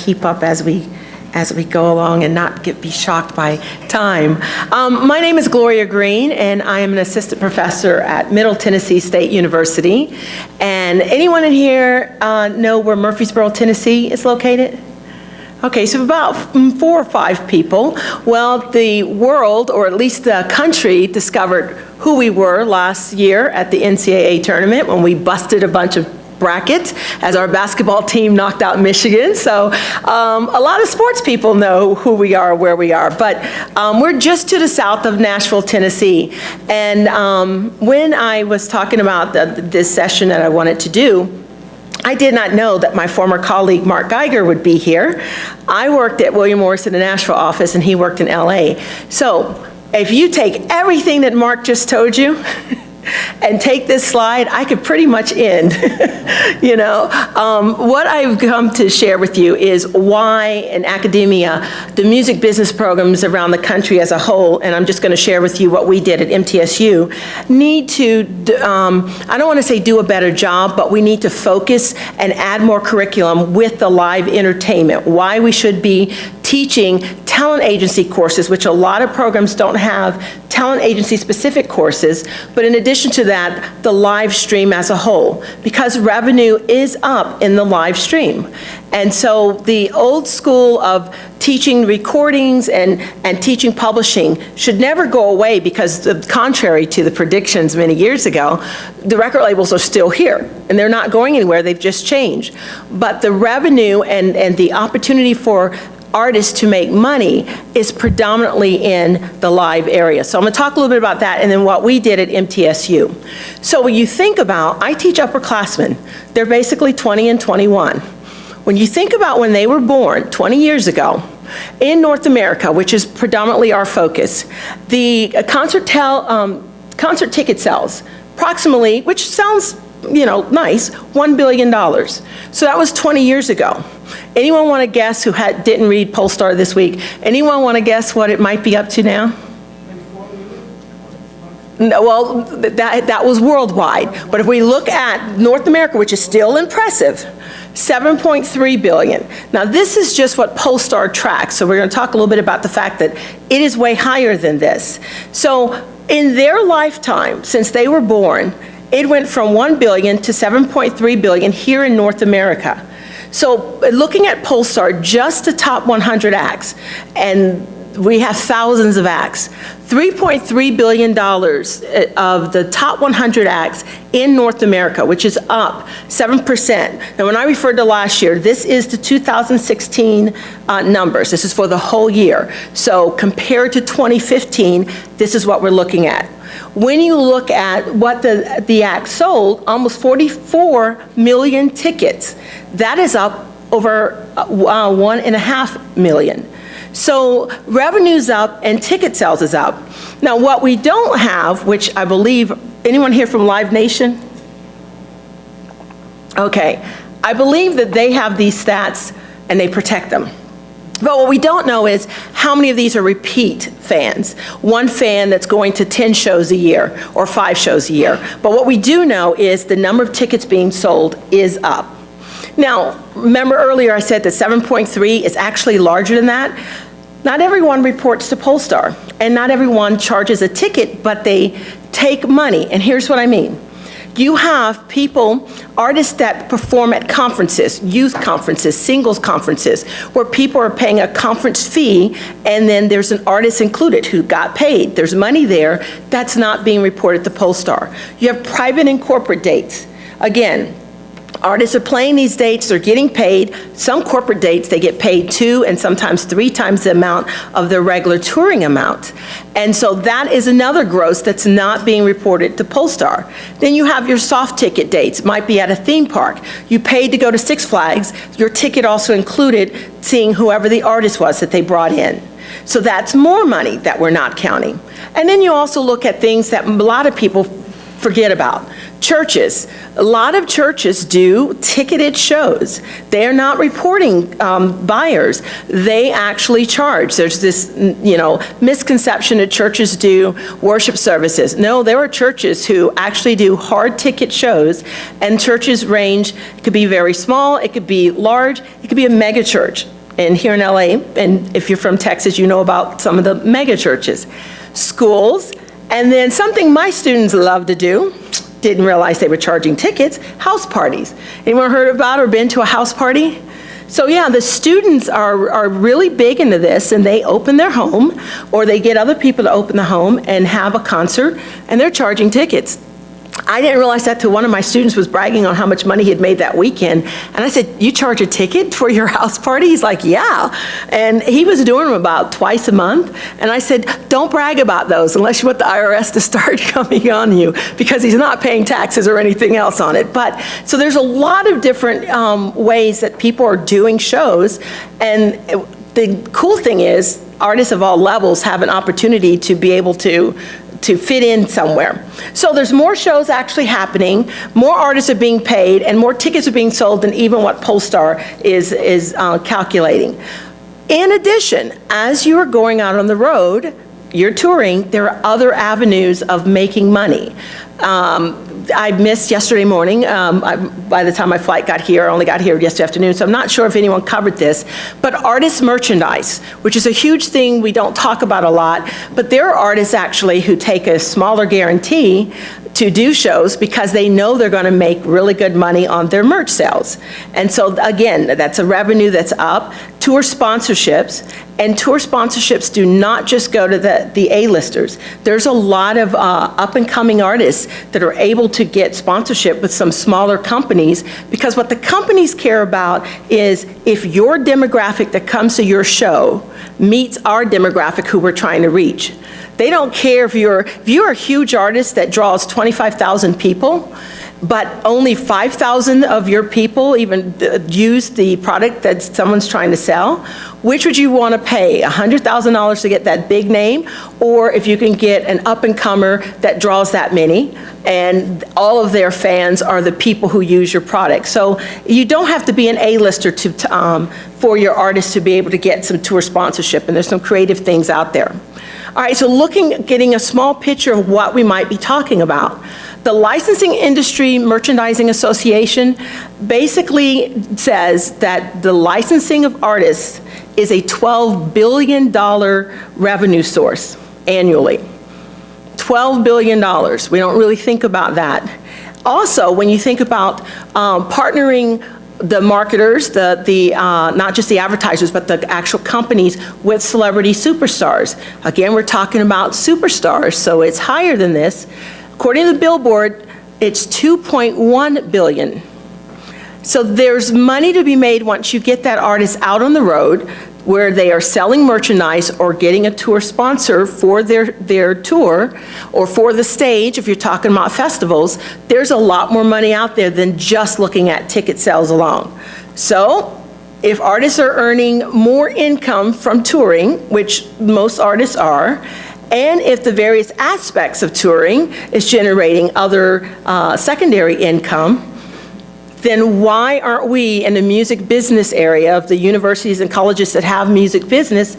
keep up as we go along and not be shocked by time. My name is Gloria Green, and I am an assistant professor at Middle Tennessee State University. And anyone in here know where Murfreesboro, Tennessee is located? Okay, so about 4 or 5 people. Well, the world, or at least the country, discovered who we were last year at the NCAA tournament when we busted a bunch of brackets as our basketball team knocked out Michigan. So a lot of sports people know who we are, where we are, but we're just to the south of Nashville, Tennessee. And when I was talking about this session that I wanted to do, I did not know that my former colleague Mark Geiger would be here. I worked at William Morris in the Nashville office, and he worked in LA. So if you take everything that Mark just told you and take this slide, I could pretty much end. You know, what I've come to share with you is why in academia, the music business programs around the country as a whole, and I'm just going to share with you what we did at MTSU, need to, I don't want to say do a better job, but we need to focus and add more curriculum with the live entertainment. Why we should be teaching talent agency courses, which a lot of programs don't have talent agency specific courses, but in addition to that, the live stream as a whole, because revenue is up in the live stream. And so the old school of teaching recordings and teaching publishing should never go away, because contrary to the predictions many years ago, the record labels are still here and they're not going anywhere, they've just changed. But the revenue and the opportunity for artists to make money is predominantly in the live area. So I'm going to talk a little bit about that and then what we did at MTSU. So when you think about, I teach upperclassmen. They're basically 20 and 21. When you think about when they were born 20 years ago in North America, which is predominantly our focus, the concert ticket sales, approximately, which sounds, you know, nice, $1 billion. So that was 20 years ago. Anyone want to guess who didn't read Polestar this week? Anyone want to guess what it might be up to now? No, well, that was worldwide. But if we look at North America, which is still impressive, 7.3 billion. Now this is just what Polestar tracks. So we're going to talk a little bit about the fact that it is way higher than this. So in their lifetime, since they were born, it went from 1 billion to 7.3 billion here in North America. So looking at Polestar, just the top 100 acts, and we have thousands of acts, $3.3 billion of the top 100 acts in North America, which is up 7%. Now when I referred to last year, this is the 2016 numbers. This is for the whole year. So compared to 2015, this is what we're looking at. When you look at what the act sold, almost 44 million tickets. That is up over 1.5 million. So revenue's up and ticket sales is up. Now what we don't have, which I believe, anyone here from Live Nation? Okay, I believe that they have these stats and they protect them. But what we don't know is how many of these are repeat fans. One fan that's going to 10 shows a year or 5 shows a year. But what we do know is the number of tickets being sold is up. Now, remember earlier I said that 7.3 is actually larger than that. Not everyone reports to Polestar, and not everyone charges a ticket, but they take money. And here's what I mean. You have people, artists that perform at conferences, youth conferences, singles conferences, where people are paying a conference fee, and then there's an artist included who got paid. There's money there that's not being reported to Polestar. You have private and corporate dates. Again, artists are playing these dates, they're getting paid. Some corporate dates, they get paid 2 and sometimes 3 times the amount of their regular touring amount. And so that is another gross that's not being reported to Polestar. Then you have your soft ticket dates. It might be at a theme park. You paid to go to Six Flags. Your ticket also included seeing whoever the artist was that they brought in. So that's more money that we're not counting. And then you also look at things that a lot of people forget about. Churches. A lot of churches do ticketed shows. They're not reporting buyers. They actually charge. There's this, misconception that churches do worship services. No, there are churches who actually do hard ticket shows, and churches range. It could be very small, it could be large, it could be a mega church. And here in LA, and if you're from Texas, you know about some of the mega churches. Schools, and then something my students love to do, didn't realize they were charging tickets, house parties. Anyone heard about or been to a house party? So yeah, the students are really big into this, and they open their home, or they get other people to open the home and have a concert, and they're charging tickets. I didn't realize that till one of my students was bragging on how much money he had made that weekend. And I said, you charge a ticket for your house party? He's like, yeah. And he was doing them about twice a month. And I said, don't brag about those unless you want the IRS to start coming on you, because he's not paying taxes or anything else on it. But so there's a lot of different ways that people are doing shows. And the cool thing is, artists of all levels have an opportunity to be able to fit in somewhere. So there's more shows actually happening, more artists are being paid, and more tickets are being sold than even what Polestar is calculating. In addition, as you are going out on the road, you're touring, there are other avenues of making money. I missed yesterday morning. By the time my flight got here, I only got here yesterday afternoon, so I'm not sure if anyone covered this, but artist merchandise, which is a huge thing we don't talk about a lot, but there are artists actually who take a smaller guarantee to do shows because they know they're going to make really good money on their merch sales. And so again, that's a revenue that's up. Tour sponsorships, and tour sponsorships do not just go to the A-listers. There's a lot of up-and-coming artists that are able to get sponsorship with some smaller companies, because what the companies care about is if your demographic that comes to your show meets our demographic who we're trying to reach. They don't care if you're a huge artist that draws 25,000 people, but only 5,000 of your people even use the product that someone's trying to sell. Which would you want to pay? $100,000 to get that big name, or if you can get an up-and-comer that draws that many, and all of their fans are the people who use your product. So you don't have to be an A-lister for your artist to be able to get some tour sponsorship, and there's some creative things out there. All right, so getting a small picture of what we might be talking about. The Licensing Industry Merchandising Association basically says that the licensing of artists is a $12 billion revenue source annually. $12 billion. We don't really think about that. Also, when you think about partnering the marketers, not just the advertisers, but the actual companies with celebrity superstars. Again, we're talking about superstars, so it's higher than this. According to the Billboard, it's $2.1 billion. So there's money to be made once you get that artist out on the road, where they are selling merchandise or getting a tour sponsor for their tour, or for the stage, if you're talking about festivals. There's a lot more money out there than just looking at ticket sales alone. So if artists are earning more income from touring, which most artists are, and if the various aspects of touring is generating other secondary income, then why aren't we in the music business area of the universities and colleges that have music business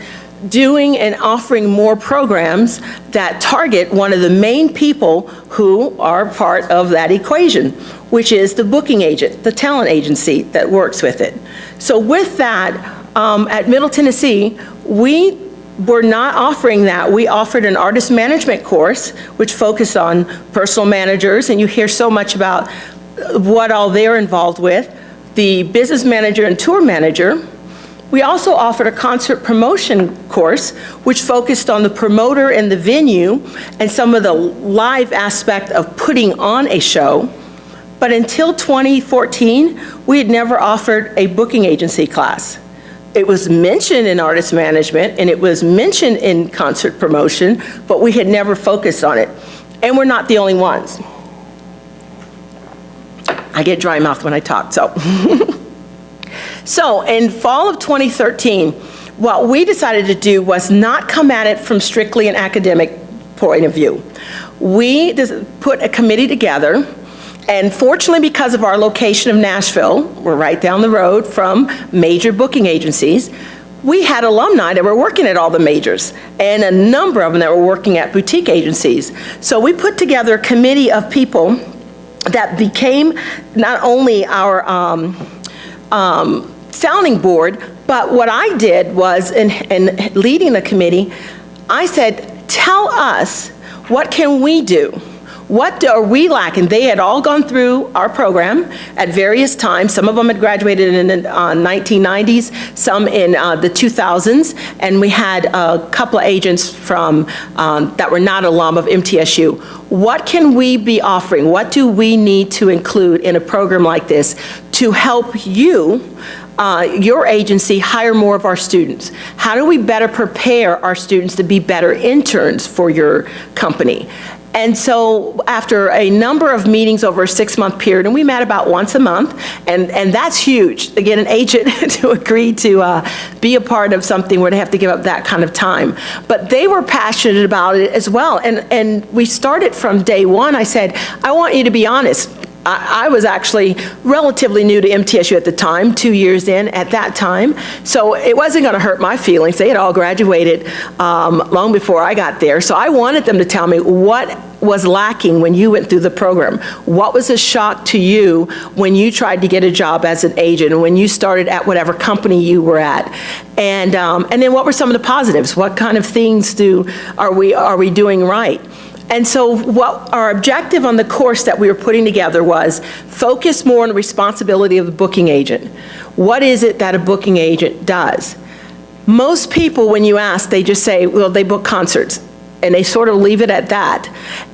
doing and offering more programs that target one of the main people who are part of that equation, which is the booking agent, the talent agency that works with it. So with that, at Middle Tennessee, we were not offering that. We offered an artist management course, which focused on personal managers, and you hear so much about what all they're involved with, the business manager and tour manager. We also offered a concert promotion course, which focused on the promoter and the venue and some of the live aspect of putting on a show. But until 2014, we had never offered a booking agency class. It was mentioned in artist management and it was mentioned in concert promotion, but we had never focused on it. And we're not the only ones. I get dry mouth when I talk, so. So in fall of 2013, what we decided to do was not come at it from strictly an academic point of view. We put a committee together, and fortunately, because of our location of Nashville, we're right down the road from major booking agencies, we had alumni that were working at all the majors, and a number of them that were working at boutique agencies. So we put together a committee of people that became not only our sounding board, but what I did was, in leading the committee, I said, tell us, what can we do? What are we lacking? They had all gone through our program at various times. Some of them had graduated in the 1990s, some in the 2000s, and we had a couple of agents from that were not alum of MTSU. What can we be offering? What do we need to include in a program like this to help you, your agency, hire more of our students? How do we better prepare our students to be better interns for your company? And so after a number of meetings over a 6-month period, and we met about once a month, and that's huge, to get an agent to agree to be a part of something where they have to give up that kind of time. But they were passionate about it as well, and we started from day one. I said, I want you to be honest. I was actually relatively new to MTSU at the time, 2 years in at that time, so it wasn't going to hurt my feelings. They had all graduated long before I got there, so I wanted them to tell me what was lacking when you went through the program. What was a shock to you when you tried to get a job as an agent, when you started at whatever company you were at? And then what were some of the positives? What kind of things are we doing right? And so what our objective on the course that we were putting together was focus more on the responsibility of the booking agent. What is it that a booking agent does? Most people, when you ask, they just say, well, they book concerts. And they sort of leave it at that.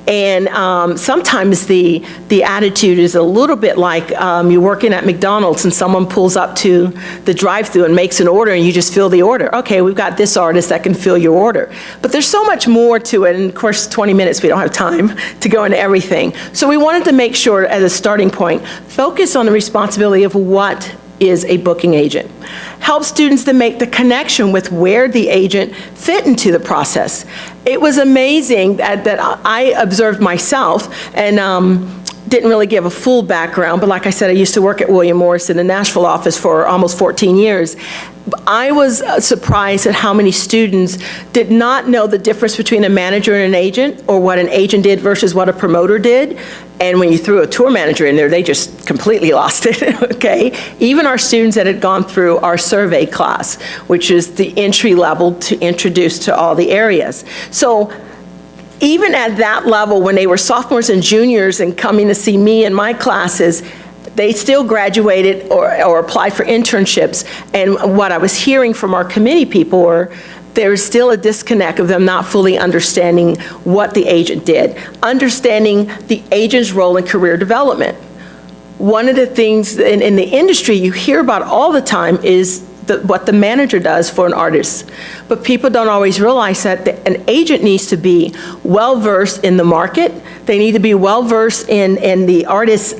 And sometimes the attitude is a little bit like you're working at McDonald's and someone pulls up to the drive-thru and makes an order and you just fill the order. Okay, we've got this artist that can fill your order. But there's so much more to it, and of course 20 minutes we don't have time to go into everything. So we wanted to make sure as a starting point, focus on the responsibility of what is a booking agent. Help students to make the connection with where the agent fit into the process. It was amazing that I observed myself, and didn't really give a full background, but like I said, I used to work at William Morris in the Nashville office for almost 14 years. I was surprised at how many students did not know the difference between a manager and an agent, or what an agent did versus what a promoter did. And when you threw a tour manager in there, they just completely lost it, okay? Even our students that had gone through our survey class, which is the entry level to introduce to all the areas. So even at that level, when they were sophomores and juniors and coming to see me in my classes, they still graduated or applied for internships. And what I was hearing from our committee people were, there's still a disconnect of them not fully understanding what the agent did, understanding the agent's role in career development. One of the things in the industry you hear about all the time is what the manager does for an artist. But people don't always realize that an agent needs to be well-versed in the market. They need to be well-versed in the artist's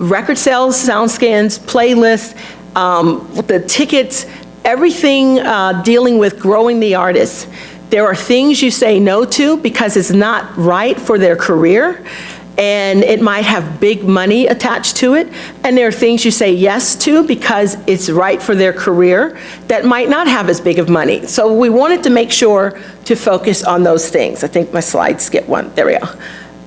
record sales, sound scans, playlists, the tickets, everything dealing with growing the artist. There are things you say no to because it's not right for their career, and it might have big money attached to it. And there are things you say yes to because it's right for their career that might not have as big of money. So we wanted to make sure to focus on those things. I think my slide skipped one. There we go.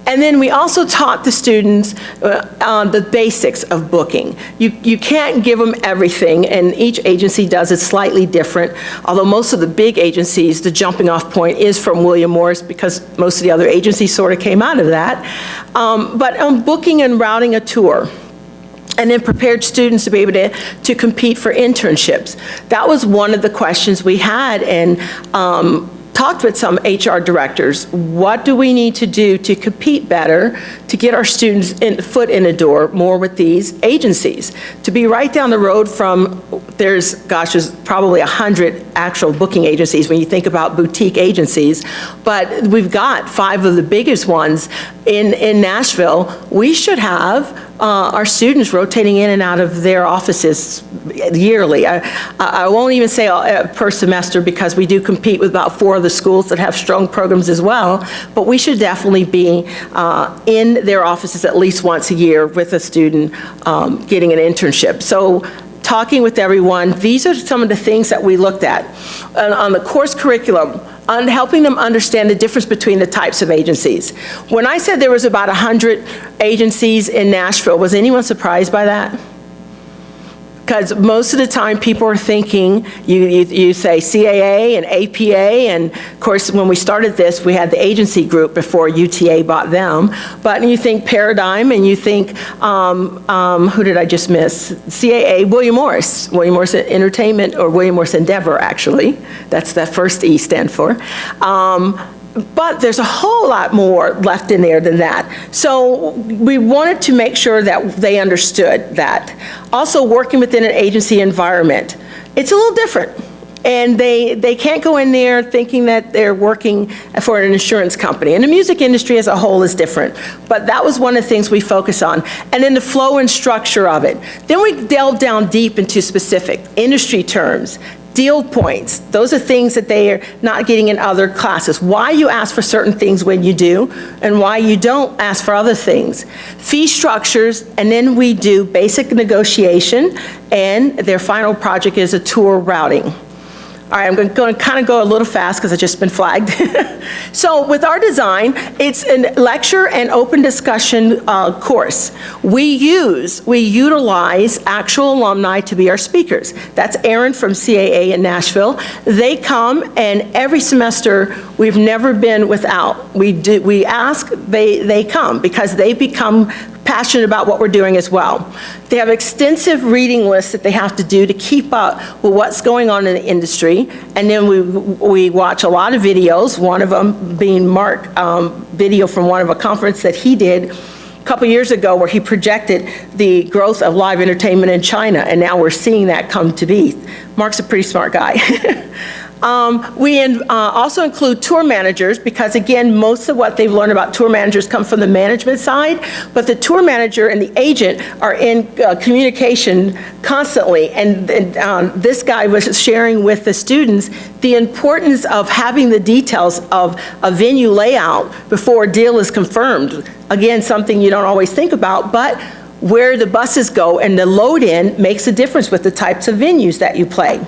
And then we also taught the students the basics of booking. You can't give them everything, and each agency does it slightly different, although most of the big agencies, the jumping off point is from William Morris because most of the other agencies sort of came out of that. But on booking and routing a tour, and then prepared students to be able to compete for internships. That was one of the questions we had, and talked with some HR directors. What do we need to do to compete better, to get our students foot in the door more with these agencies? To be right down the road from, there's probably 100 actual booking agencies when you think about boutique agencies, but we've got 5 of the biggest ones in Nashville. We should have our students rotating in and out of their offices yearly. I won't even say per semester because we do compete with about 4 other schools that have strong programs as well, but we should definitely be in their offices at least once a year with a student getting an internship. So talking with everyone, these are some of the things that we looked at. On the course curriculum, on helping them understand the difference between the types of agencies. When I said there was about 100 agencies in Nashville, was anyone surprised by that? Because most of the time people are thinking, you say CAA and APA, and of course when we started this we had the agency group before UTA bought them, but you think Paradigm and you think, who did I just miss? CAA, William Morris Entertainment, or William Morris Endeavor actually, that's that first E stand for. But there's a whole lot more left in there than that. So we wanted to make sure that they understood that. Also, working within an agency environment, it's a little different. And they can't go in there thinking that they're working for an insurance company. And the music industry as a whole is different. But that was one of the things we focus on. And then the flow and structure of it. Then we delve down deep into specific industry terms, deal points. Those are things that they are not getting in other classes. Why you ask for certain things when you do, and why you don't ask for other things. Fee structures, and then we do basic negotiation, and their final project is a tour routing. All right, I'm going to kind of go a little fast because I've just been flagged. So with our design, it's a lecture and open discussion course. We utilize actual alumni to be our speakers. That's Aaron from CAA in Nashville. They come, and every semester we've never been without. We ask, they come because they become passionate about what we're doing as well. They have extensive reading lists that they have to do to keep up with what's going on in the industry, and then we watch a lot of videos, one of them being Mark video from one of a conference that he did a couple years ago where he projected the growth of live entertainment in China, and now we're seeing that come to be. Mark's a pretty smart guy. We also include tour managers because, again, most of what they've learned about tour managers come from the management side, but the tour manager and the agent are in communication constantly, and this guy was sharing with the students the importance of having the details of a venue layout before a deal is confirmed. Again, something you don't always think about, but where the buses go and the load-in makes a difference with the types of venues that you play.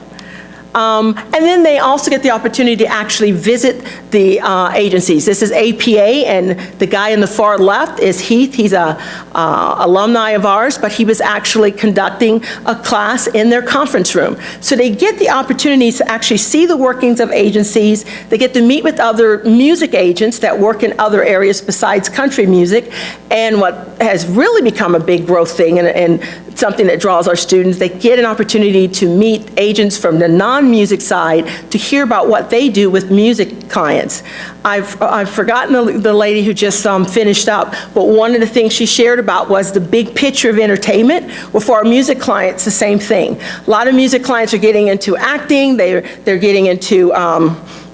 And then they also get the opportunity to actually visit the agencies. This is APA, and the guy in the far left is Heath. He's a alumni of ours, but he was actually conducting a class in their conference room. So they get the opportunity to actually see the workings of agencies. They get to meet with other music agents that work in other areas besides country music. And what has really become a big growth thing and something that draws our students, they get an opportunity to meet agents from the non-music side to hear about what they do with music clients. I've forgotten the lady who just finished up, but one of the things she shared about was the big picture of entertainment. Well, for our music clients, the same thing. A lot of music clients are getting into acting, they're getting into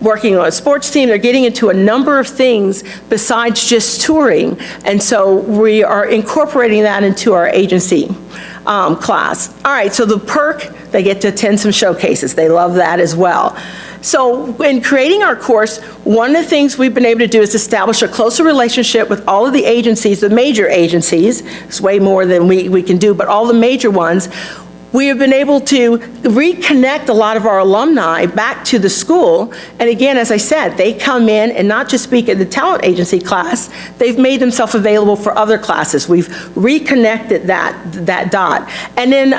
working on a sports team, they're getting into a number of things besides just touring, and so we are incorporating that into our agency class. All right, so the perk, they get to attend some showcases. They love that as well. So in creating our course, one of the things we've been able to do is establish a closer relationship with all of the agencies, the major agencies. It's way more than we can do, but all the major ones. We have been able to reconnect a lot of our alumni back to the school. And again, as I said, they come in and not just speak at the talent agency class, they've made themselves available for other classes. We've reconnected that dot. And then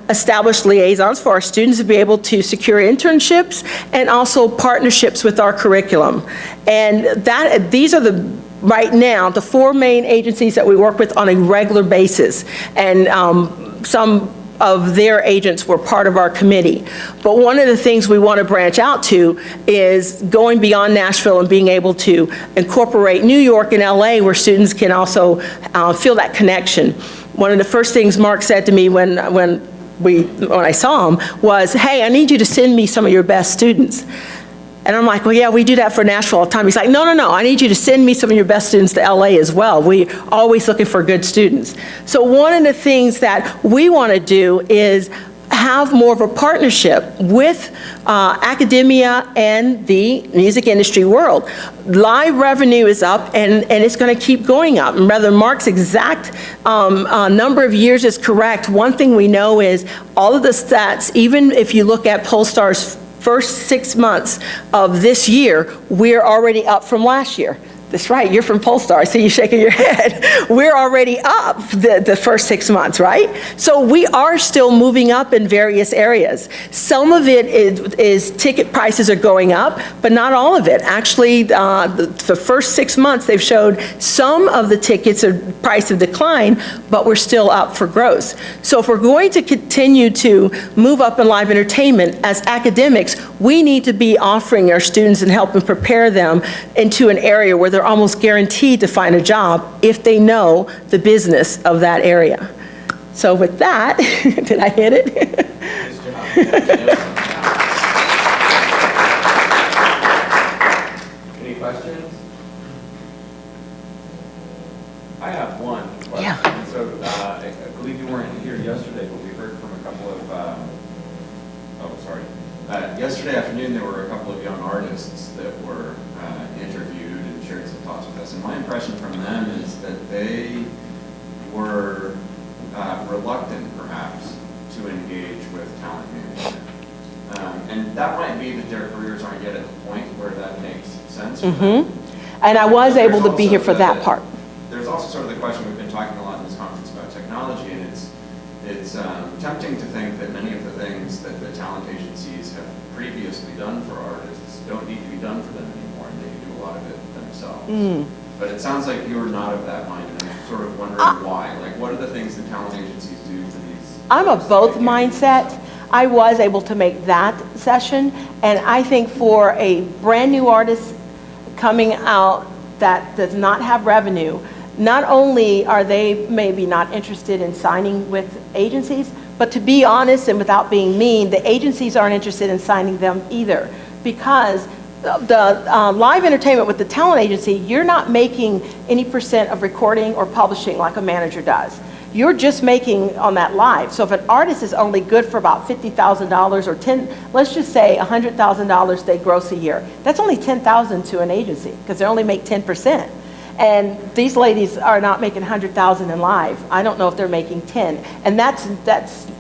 established liaisons for our students to be able to secure internships and also partnerships with our curriculum. And these are right now, the 4 main agencies that we work with on a regular basis. And some of their agents were part of our committee. But one of the things we want to branch out to is going beyond Nashville and being able to incorporate New York and LA where students can also feel that connection. One of the first things Mark said to me when I saw him was, hey, I need you to send me some of your best students. And I'm like, well, yeah, we do that for Nashville all the time. He's like, no, no, no, I need you to send me some of your best students to LA as well. We're always looking for good students. So one of the things that we want to do is have more of a partnership with academia and the music industry world. Live revenue is up, and it's going to keep going up. And whether Mark's exact number of years is correct, one thing we know is all of the stats, even if you look at Polestar's first 6 months of this year, we're already up from last year. That's right, you're from Polestar, I see you shaking your head. We're already up the first 6 months, right? So we are still moving up in various areas. Some of it is ticket prices are going up, but not all of it. Actually, the first 6 months, they've showed some of the tickets are price have declined, but we're still up for growth. So if we're going to continue to move up in live entertainment as academics, we need to be offering our students and helping prepare them into an area where they're almost guaranteed to find a job if they know the business of that area. So with that, did I hit it? Nice job. Any questions? I have one question. Yeah. So I believe you weren't here yesterday, but we heard from a couple of, yesterday afternoon there were a couple of young artists that were interviewed and shared some thoughts with us. And my impression from them is that they were reluctant, perhaps, to engage with talent management. And that might be that their careers aren't yet at the point where that makes sense for them. And I was able to be here for that part. There's also sort of the question, we've been talking a lot in this conference about technology, and it's tempting to think that many of the things that the talent agencies have previously done for artists don't need to be done for them anymore, and they can do a lot of it themselves. But it sounds like you're not of that mind, and I'm sort of wondering why. Like, what are the things that talent agencies do for these? I'm a both mindset. I was able to make that session, and I think for a brand new artist coming out that does not have revenue, not only are they maybe not interested in signing with agencies, but to be honest and without being mean, the agencies aren't interested in signing them either, because the live entertainment with the talent agency, you're not making any % of recording or publishing like a manager does. You're just making on that live. So if an artist is only good for about $50,000 or let's just say $100,000 they gross a year, that's only $10,000 to an agency because they only make 10%. And these ladies are not making $100,000 in live. I don't know if they're making 10. And that's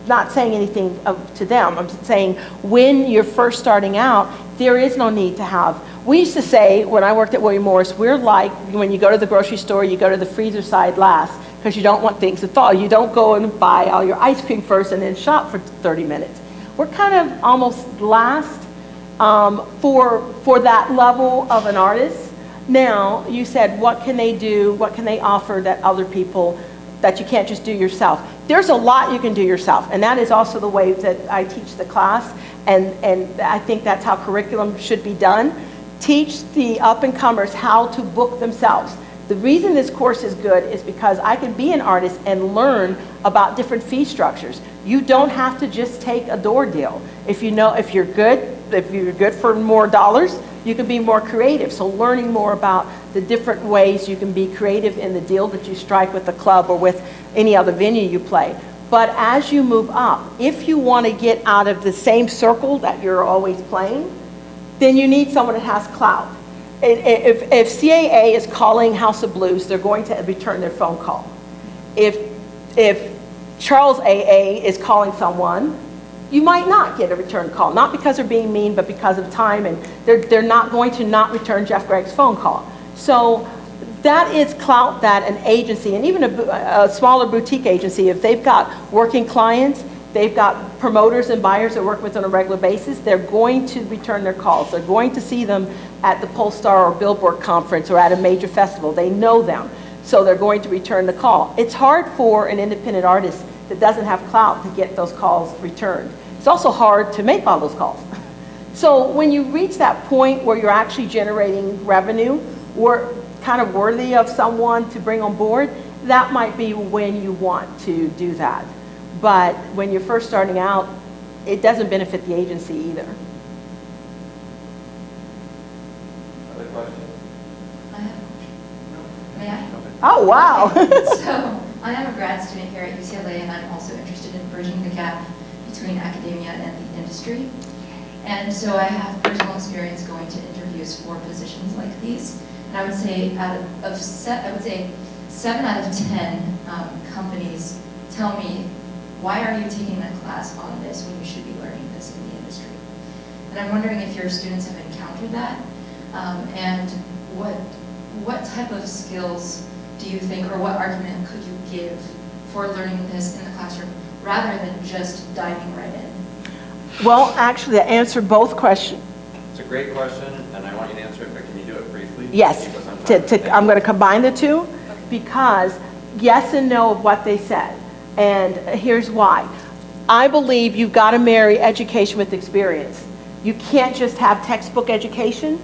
not saying anything to them. I'm saying when you're first starting out, there is no need to have. We used to say when I worked at William Morris, we're like when you go to the grocery store, you go to the freezer side last because you don't want things to thaw. You don't go and buy all your ice cream first and then shop for 30 minutes. We're kind of almost last for that level of an artist. Now, you said, what can they do, what can they offer that other people, that you can't just do yourself? There's a lot you can do yourself, and that is also the way that I teach the class, and I think that's how curriculum should be done. Teach the up-and-comers how to book themselves. The reason this course is good is because I can be an artist and learn about different fee structures. You don't have to just take a door deal. If you're good for more dollars, you can be more creative. So learning more about the different ways you can be creative in the deal that you strike with the club or with any other venue you play. But as you move up, if you want to get out of the same circle that you're always playing, then you need someone that has clout. If CAA is calling House of Blues, they're going to return their phone call. If Charles AA is calling someone, you might not get a return call, not because they're being mean, but because of time, and they're not going to not return Jeff Gregg's phone call. So that is clout that an agency, and even a smaller boutique agency, if they've got working clients, they've got promoters and buyers that work with on a regular basis, they're going to return their calls. They're going to see them at the Polestar or Billboard conference or at a major festival. They know them, so they're going to return the call. It's hard for an independent artist that doesn't have clout to get those calls returned. It's also hard to make all those calls. So when you reach that point where you're actually generating revenue or kind of worthy of someone to bring on board, that might be when you want to do that. But when you're first starting out, it doesn't benefit the agency either. Other questions? I have a question. May I? Oh, wow. So, I am a grad student here at UCLA, and I'm also interested in bridging the gap between academia and the industry. And so I have personal experience going to interviews for positions like these. And I would say I would say 7 out of 10 companies tell me, why are you taking that class on this when you should be learning this in the industry? And I'm wondering if your students have encountered that, and what type of skills do you think, or what argument could you give for learning this in the classroom, rather than just diving right in? Well, actually, to answer both questions, It's a great question, and I want you to answer it, but can you do it briefly? yes. Because I'm trying to think. I'm going to combine the two, because yes and no of what they said. And here's why. I believe you've got to marry education with experience. You can't just have textbook education,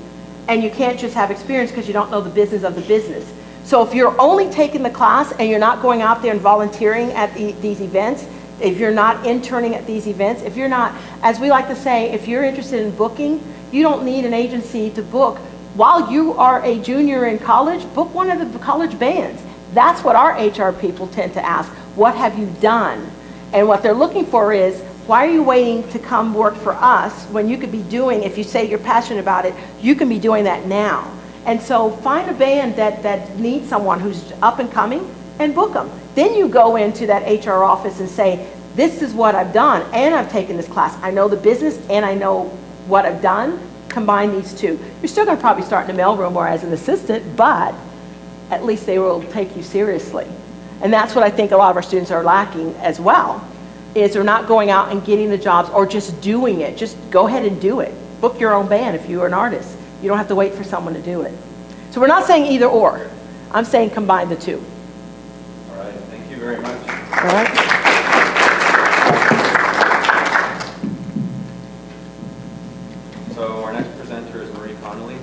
and you can't just have experience because you don't know the business of the business. So if you're only taking the class and you're not going out there and volunteering at these events, if you're not interning at these events, if you're not, as we like to say, if you're interested in booking, you don't need an agency to book. While you are a junior in college, book one of the college bands. That's what our HR people tend to ask. What have you done? And what they're looking for is, why are you waiting to come work for us when you could be doing, if you say you're passionate about it, you can be doing that now. And so find a band that needs someone who's up and coming and book them. Then you go into that HR office and say, this is what I've done, and I've taken this class. I know the business, and I know what I've done. Combine these two. You're still going to probably start in the mailroom or as an assistant, but at least they will take you seriously. And that's what I think a lot of our students are lacking as well, is they're not going out and getting the jobs or just doing it. Just go ahead and do it. Book your own band if you're an artist. You don't have to wait for someone to do it. So we're not saying either or. I'm saying combine the two. All right, thank you very much. All right? So our next presenter is Marie Connolly.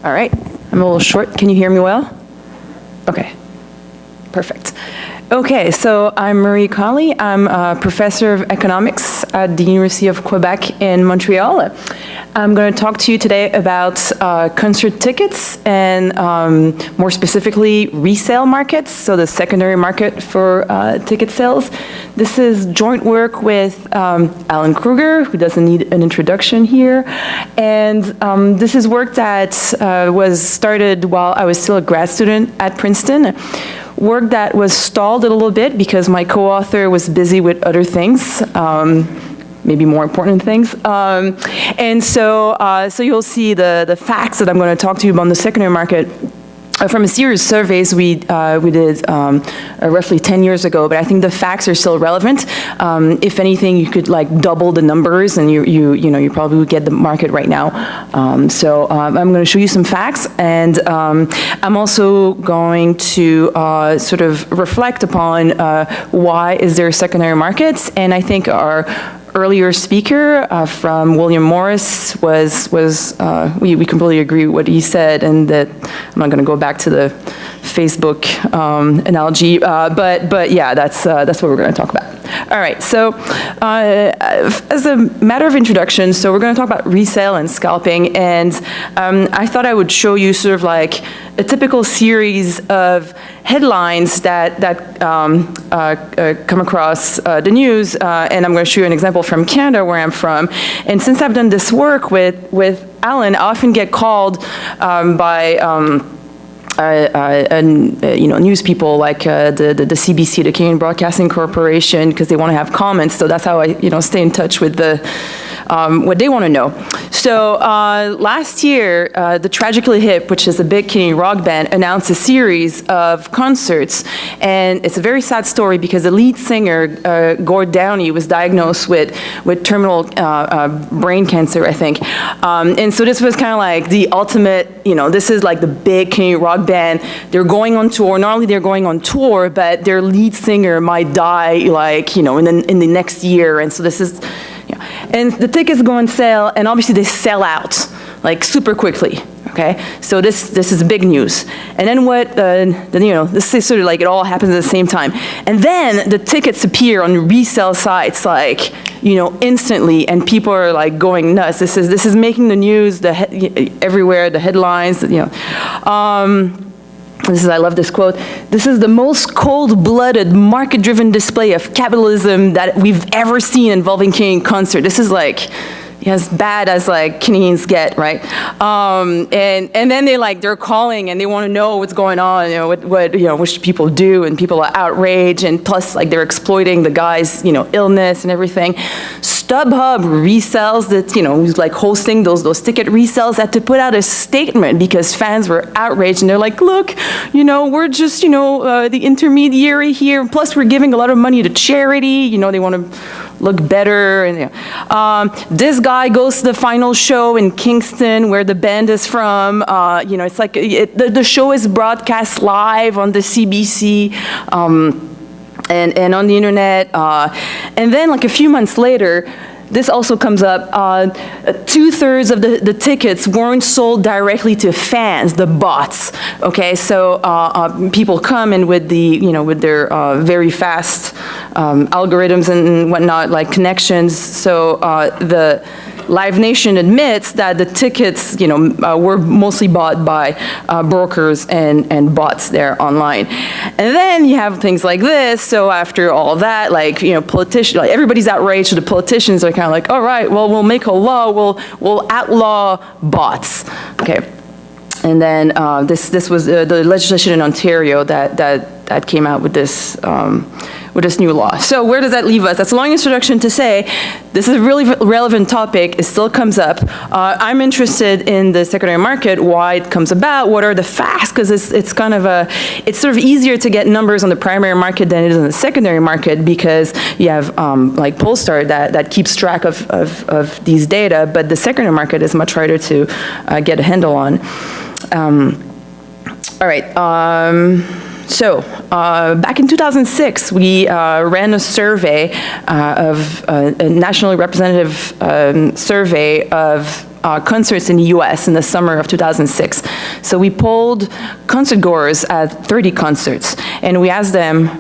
All right, I'm a little short. Can you hear me well? Okay, perfect. Okay, so I'm Marie Connolly. I'm a professor of economics at the University of Québec in Montreal. I'm going to talk to you today about concert tickets and more specifically resale markets, so the secondary market for ticket sales. This is joint work with Alan Krueger, who doesn't need an introduction here. And this is work that was started while I was still a grad student at Princeton. Work that was stalled a little bit because my co-author was busy with other things, maybe more important things. And so you'll see the facts that I'm going to talk to you about the secondary market from a series of surveys we did roughly 10 years ago, but I think the facts are still relevant. If anything, you could like double the numbers, and you probably would get the market right now. So I'm going to show you some facts, and I'm also going to sort of reflect upon why is there secondary markets, and I think our earlier speaker from William Morris we completely agree with what he said, and that I'm not going to go back to the Facebook analogy, but yeah, that's what we're going to talk about. All right, so as a matter of introduction, so we're going to talk about resale and scalping, and I thought I would show you sort of like a typical series of headlines that come across the news, and I'm going to show you an example from Canada, where I'm from. And since I've done this work with Alan, I often get called by news people like the CBC, the Canadian Broadcasting Corporation, because they want to have comments. So that's how I stay in touch with what they want to know. So last year, the Tragically Hip, which is a big Canadian rock band, announced a series of concerts, and it's a very sad story because the lead singer, Gord Downey, was diagnosed with terminal brain cancer, I think. And so this was kind of like the ultimate, this is like the big Canadian rock rock band. They're going on tour. Not only they're going on tour, but their lead singer might die, like, in the next year. And so this is, and the tickets go on sale, and obviously they sell out, like, super quickly. Okay, so this is big news. And then this is sort of like it all happens at the same time. And then the tickets appear on resale sites, like, instantly, and people are like going nuts. This is making the news, everywhere, the headlines, I love this quote. "This is the most cold-blooded, market-driven display of capitalism that we've ever seen involving Canadian concert." This is like, as bad as like Canadians get, right? And then they're calling and they want to know what's going on, what should people do, and people are outraged, and plus like they're exploiting the guy's illness and everything. StubHub resells that, who's like hosting those ticket resales, had to put out a statement because fans were outraged, and they're like, look, we're just the intermediary here, plus we're giving a lot of money to charity, they want to look better. And this guy goes to the final show in Kingston, where the band is from. It's like the show is broadcast live on the CBC and on the internet. And then, like a few months later, this also comes up. 2/3 of the tickets weren't sold directly to fans, the bots. Okay, so people come in with with their very fast algorithms and whatnot, like connections. So the Live Nation admits that the tickets, were mostly bought by brokers and bots there online. And then you have things like this. So after all that, politicians, everybody's outraged. So the politicians are kind of like, all right, well, we'll make a law. We'll outlaw bots. Okay. And then this was the legislation in Ontario that came out with this new law. So where does that leave us? That's a long introduction to say this is a really relevant topic. It still comes up. I'm interested in the secondary market, why it comes about, what are the facts, because it's sort of easier to get numbers on the primary market than it is on the secondary market, because you have like Polestar that keeps track of these data, but the secondary market is much harder to get a handle on. All right. So back in 2006, we ran a survey a nationally representative survey of concerts in the U.S. in the summer of 2006. So we polled concert goers at 30 concerts, and we asked them,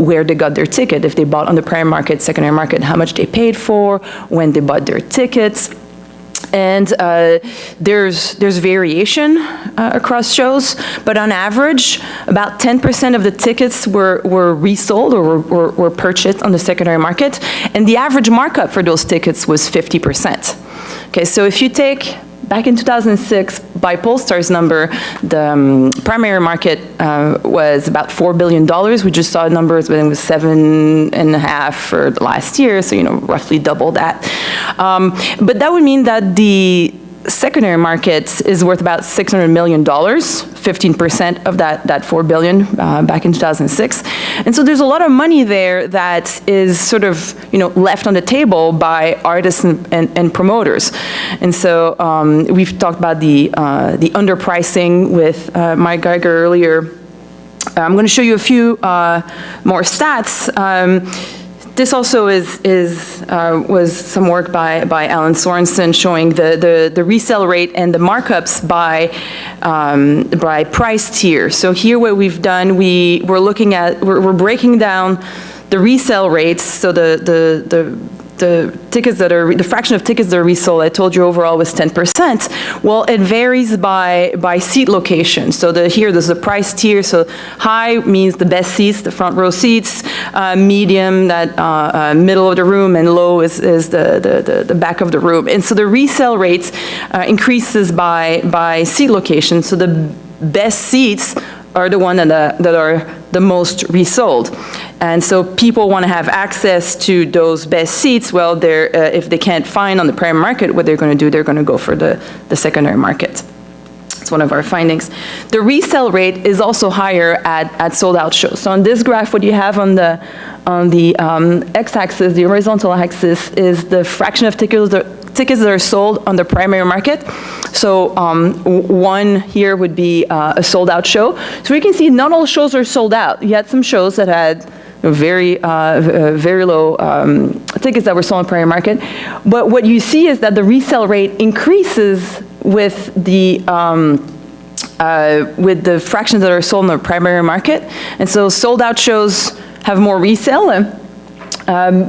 where they got their ticket, if they bought on the primary market, secondary market, how much they paid for, when they bought their tickets. And there's variation across shows, but on average, about 10% of the tickets were resold or were purchased on the secondary market, and the average markup for those tickets was 50%. Okay, so if you take, back in 2006, by Polestar's number, the primary market was about $4 billion. We just saw numbers, but it was 7.5 for the last year, so roughly double that. But that would mean that the secondary market is worth about $600 million, 15% of that 4 billion back in 2006. And so there's a lot of money there that is sort of, left on the table by artists and promoters. And so we've talked about the underpricing with Mike Geiger earlier. I'm going to show you a few more stats. This also was some work by Alan Sorensen showing the resale rate and the markups by price tier. So here what we've done, we're breaking down the resale rates. So the tickets the fraction of tickets that are resold, I told you overall was 10%. Well, it varies by seat location. So here there's a price tier. So high means the best seats, the front row seats, medium, that middle of the room, and low is the back of the room. And so the resale rates increases by seat location. So the best seats are the ones that are the most resold. And so people want to have access to those best seats. Well, if they can't find on the primary market what they're going to do, they're going to go for the secondary market. It's one of our findings. The resale rate is also higher at sold-out shows. So on this graph, what you have on the x-axis, the horizontal axis, is the fraction of tickets tickets that are sold on the primary market. So one here would be a sold out show. So you can see not all shows are sold out. You had some shows that had very low tickets that were sold on the primary market. But what you see is that the resale rate increases with the fractions that are sold in the primary market. And so sold out shows have more resale.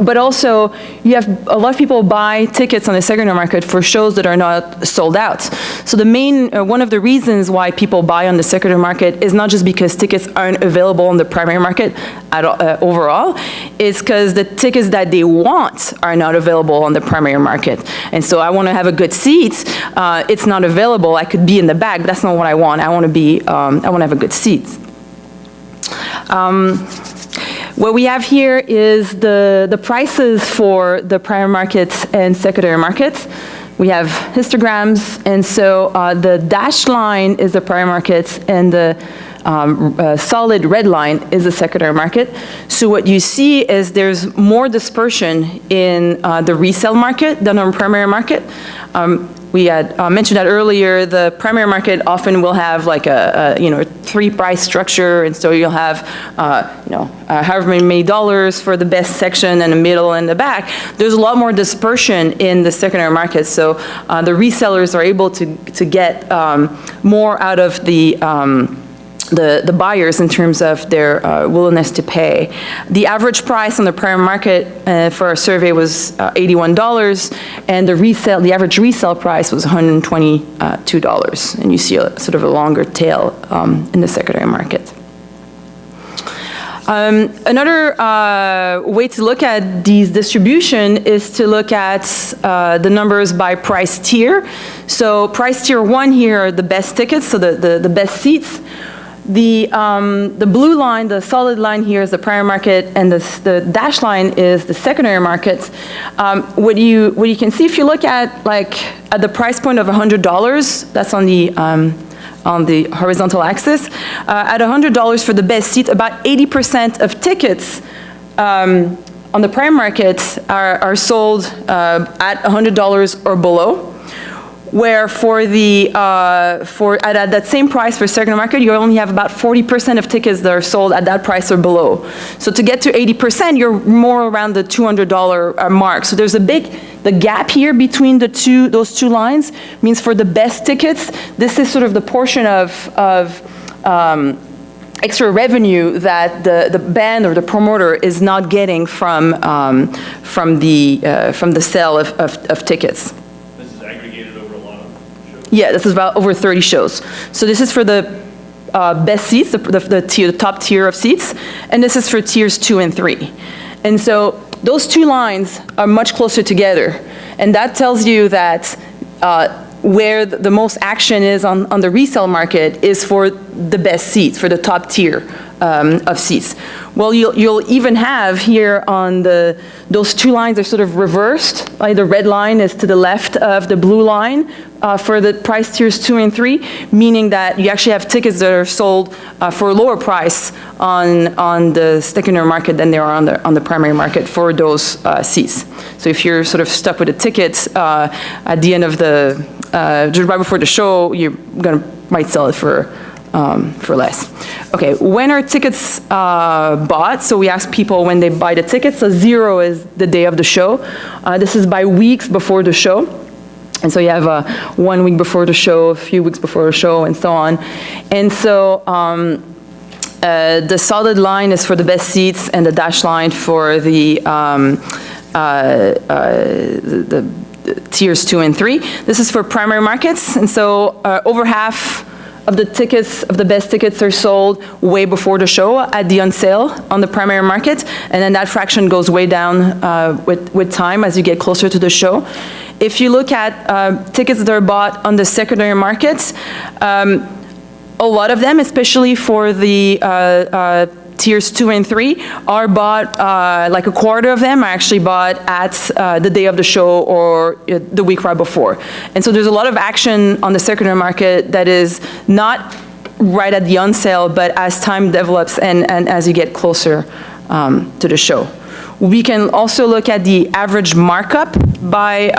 But also, you have a lot of people buy tickets on the secondary market for shows that are not sold out. So the main, one of the reasons why people buy on the secondary market is not just because tickets aren't available on the primary market overall, it's because the tickets that they want are not available on the primary market. And so I want to have a good seat. It's not available. I could be in the back, but that's not what I want. I want to have a good seat. What we have here is the prices for the primary markets and secondary markets. We have histograms, and so the dashed line is the primary markets, and the solid red line is the secondary market. So what you see is there's more dispersion in the resale market than on primary market. We had mentioned that earlier. The primary market often will have like a three-price structure, and so you'll have however many dollars for the best section and the middle and the back. There's a lot more dispersion in the secondary market, so the resellers are able to get more out of the buyers in terms of their willingness to pay. The average price on the primary market for our survey was $81, and the average resale price was $122, and you see sort of a longer tail in the secondary market. Another way to look at these distribution is to look at the numbers by price tier. So price tier 1 here are the best tickets, so the best seats. The blue line, the solid line here is the primary market, and the dashed line is the secondary market. What you can see if you look at the price point of $100, that's on the horizontal axis. At $100 for the best seat, about 80% of tickets on the primary market are sold at $100 or below. Where for at that same price for secondary market, you only have about 40% of tickets that are sold at that price or below. So to get to 80%, you're more around the $200 mark. So there's the gap here between those two lines means for the best tickets, this is sort of the portion of extra revenue that the band or the promoter is not getting from the sale of tickets. Yeah, this is about over 30 shows. So this is for the best seats, the top tier of seats, and this is for tiers 2 and 3. And so those two lines are much closer together, and that tells you that where the most action is on the resale market is for the best seats, for the top tier of seats. Well, you'll even have here on those two lines are sort of reversed. Like the red line is to the left of the blue line for the price tiers 2 and 3, meaning that you actually have tickets that are sold for a lower price on the secondary market than they are on the primary market for those seats. So if you're sort of stuck with a ticket at the end of just right before the show, you're might sell it for less. Okay, when are tickets bought? So we ask people when they buy the tickets. So 0 is the day of the show. This is by weeks before the show. And so you have 1 week before the show, a few weeks before the show, and so on. And so the solid line is for the best seats, and the dashed line for the tiers 2 and 3. This is for primary markets, and so over half of the tickets, of the best tickets, are sold way before the show at the on sale on the primary market, and then that fraction goes way down with time as you get closer to the show. If you look at tickets that are bought on the secondary markets, a lot of them, especially for the tiers 2 and 3, are bought, like a quarter of them are actually bought at the day of the show or the week right before. And so there's a lot of action on the secondary market that is not right at the on sale, but as time develops and as you get closer to the show. We can also look at the average markup by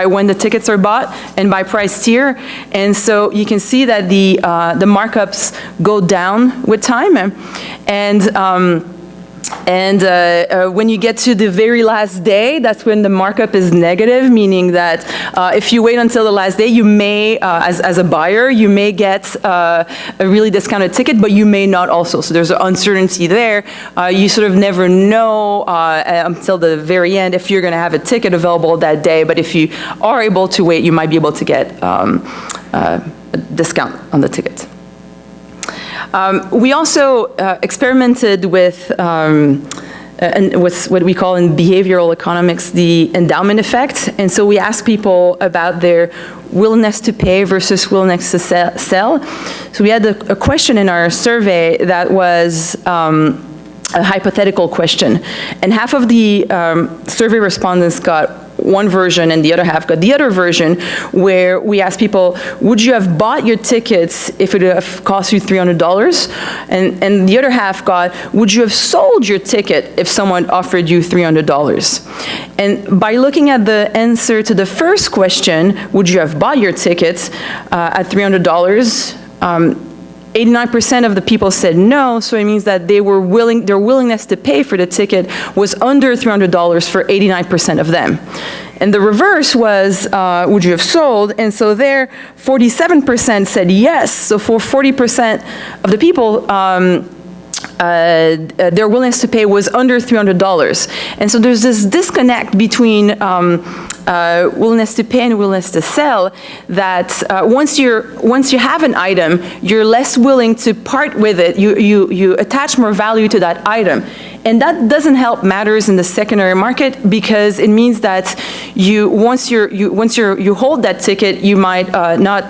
when the tickets are bought and by price tier. And so you can see that the markups go down with time. And when you get to the very last day, that's when the markup is negative, meaning that if you wait until the last day, you may, as a buyer, you may get a really discounted ticket, but you may not also. So there's an uncertainty there. You sort of never know until the very end if you're going to have a ticket available that day. But if you are able to wait, you might be able to get a discount on the ticket. We also experimented with what we call in behavioral economics the endowment effect. And so we asked people about their willingness to pay versus willingness to sell. So we had a question in our survey that was a hypothetical question. And half of the survey respondents got one version and the other half got the other version, where we asked people, would you have bought your tickets if it would have cost you $300? And the other half got, would you have sold your ticket if someone offered you $300? And by looking at the answer to the first question, would you have bought your tickets at $300? 89% of the people said no, so it means that their willingness to pay for the ticket was under $300 for 89% of them. And the reverse was, would you have sold? And so there, 47% said yes. So for 40% of the people, their willingness to pay was under $300. And so there's this disconnect between willingness to pay and willingness to sell, that once you have an item, you're less willing to part with it. You attach more value to that item. And that doesn't help matters in the secondary market, because it means that once you hold that ticket, you might not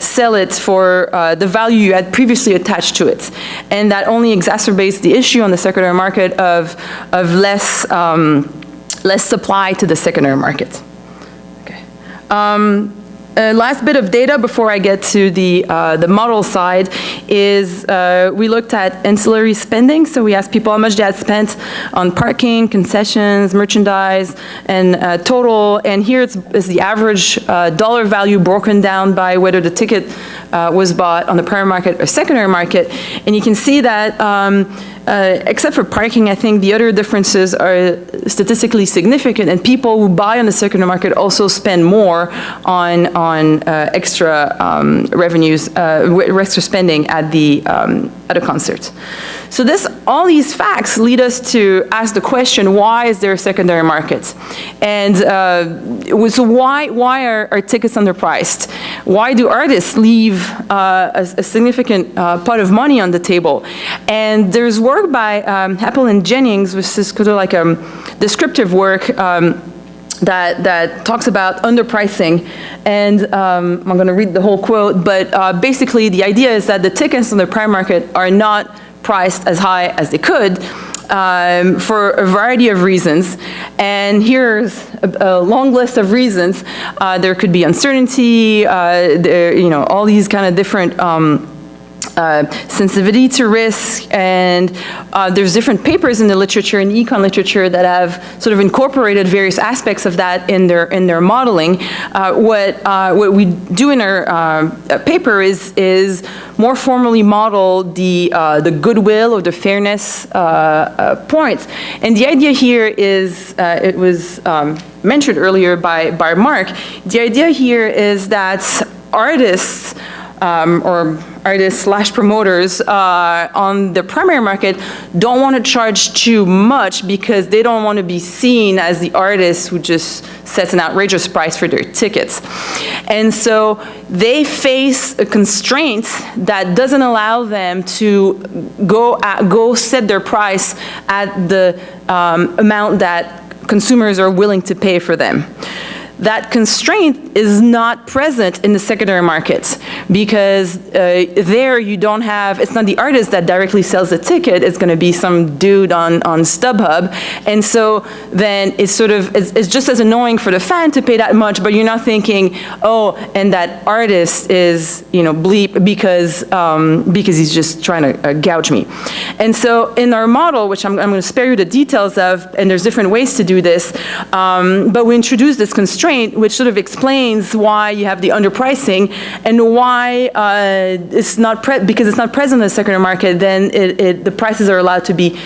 sell it for the value you had previously attached to it. And that only exacerbates the issue on the secondary market of less supply to the secondary market. Okay. Last bit of data before I get to the model side is we looked at ancillary spending. So we asked people how much they had spent on parking, concessions, merchandise, and total. And here is the average dollar value broken down by whether the ticket was bought on the primary market or secondary market. And you can see that except for parking, I think the other differences are statistically significant, and people who buy on the secondary market also spend more on extra revenues, extra spending at a concert. So all these facts lead us to ask the question, why is there a secondary market? And so why are tickets underpriced? Why do artists leave a significant pot of money on the table? And there's work by Happel and Jennings, which is sort of like a descriptive work that talks about underpricing. And I'm going to read the whole quote, but basically the idea is that the tickets on the primary market are not priced as high as they could for a variety of reasons. And here's a long list of reasons. There could be uncertainty, all these kind of different sensitivity to risk, and there's different papers in the literature, in the econ literature, that have sort of incorporated various aspects of that in their modeling. What we do in our paper is more formally model the goodwill or the fairness points. And the idea here is, it was mentioned earlier by Mark, the idea here is that artists or artists/promoters on the primary market don't want to charge too much, because they don't want to be seen as the artist who just sets an outrageous price for their tickets. And so they face a constraint that doesn't allow them to go set their price at the amount that consumers are willing to pay for them. that constraint is not present in the secondary markets, because there you don't have, it's not the artist that directly sells the ticket, it's going to be some dude on StubHub. And so then it's sort of, it's just as annoying for the fan to pay that much, but you're not thinking, oh, and that artist is, you know, bleep because he's just trying to gouge me. And so in our model, which I'm going to spare you the details of, and there's different ways to do this, but we introduced this constraint, which sort of explains why you have the underpricing and why it's not, because it's not present in the secondary market, then the prices are allowed to be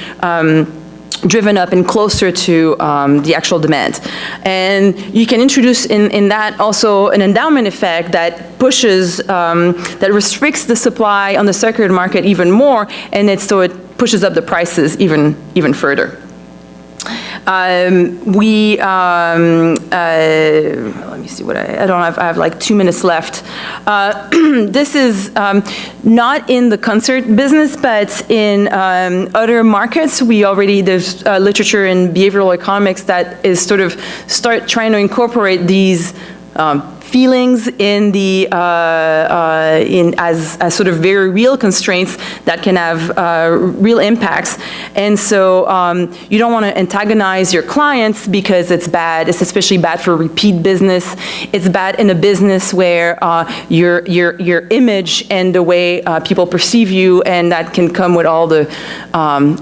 driven up and closer to the actual demand. And you can introduce in that also an endowment effect that pushes, that restricts the supply on the secondary market even more, and so it pushes up the prices even further. Let me see what I don't have, I have like 2 minutes left. This is not in the concert business, but in other markets. There's literature in behavioral economics that is sort of trying to incorporate these feelings in the as sort of very real constraints that can have real impacts. And so you don't want to antagonize your clients because it's bad. It's especially bad for repeat business. It's bad in a business where your image and the way people perceive you, and that can come with all the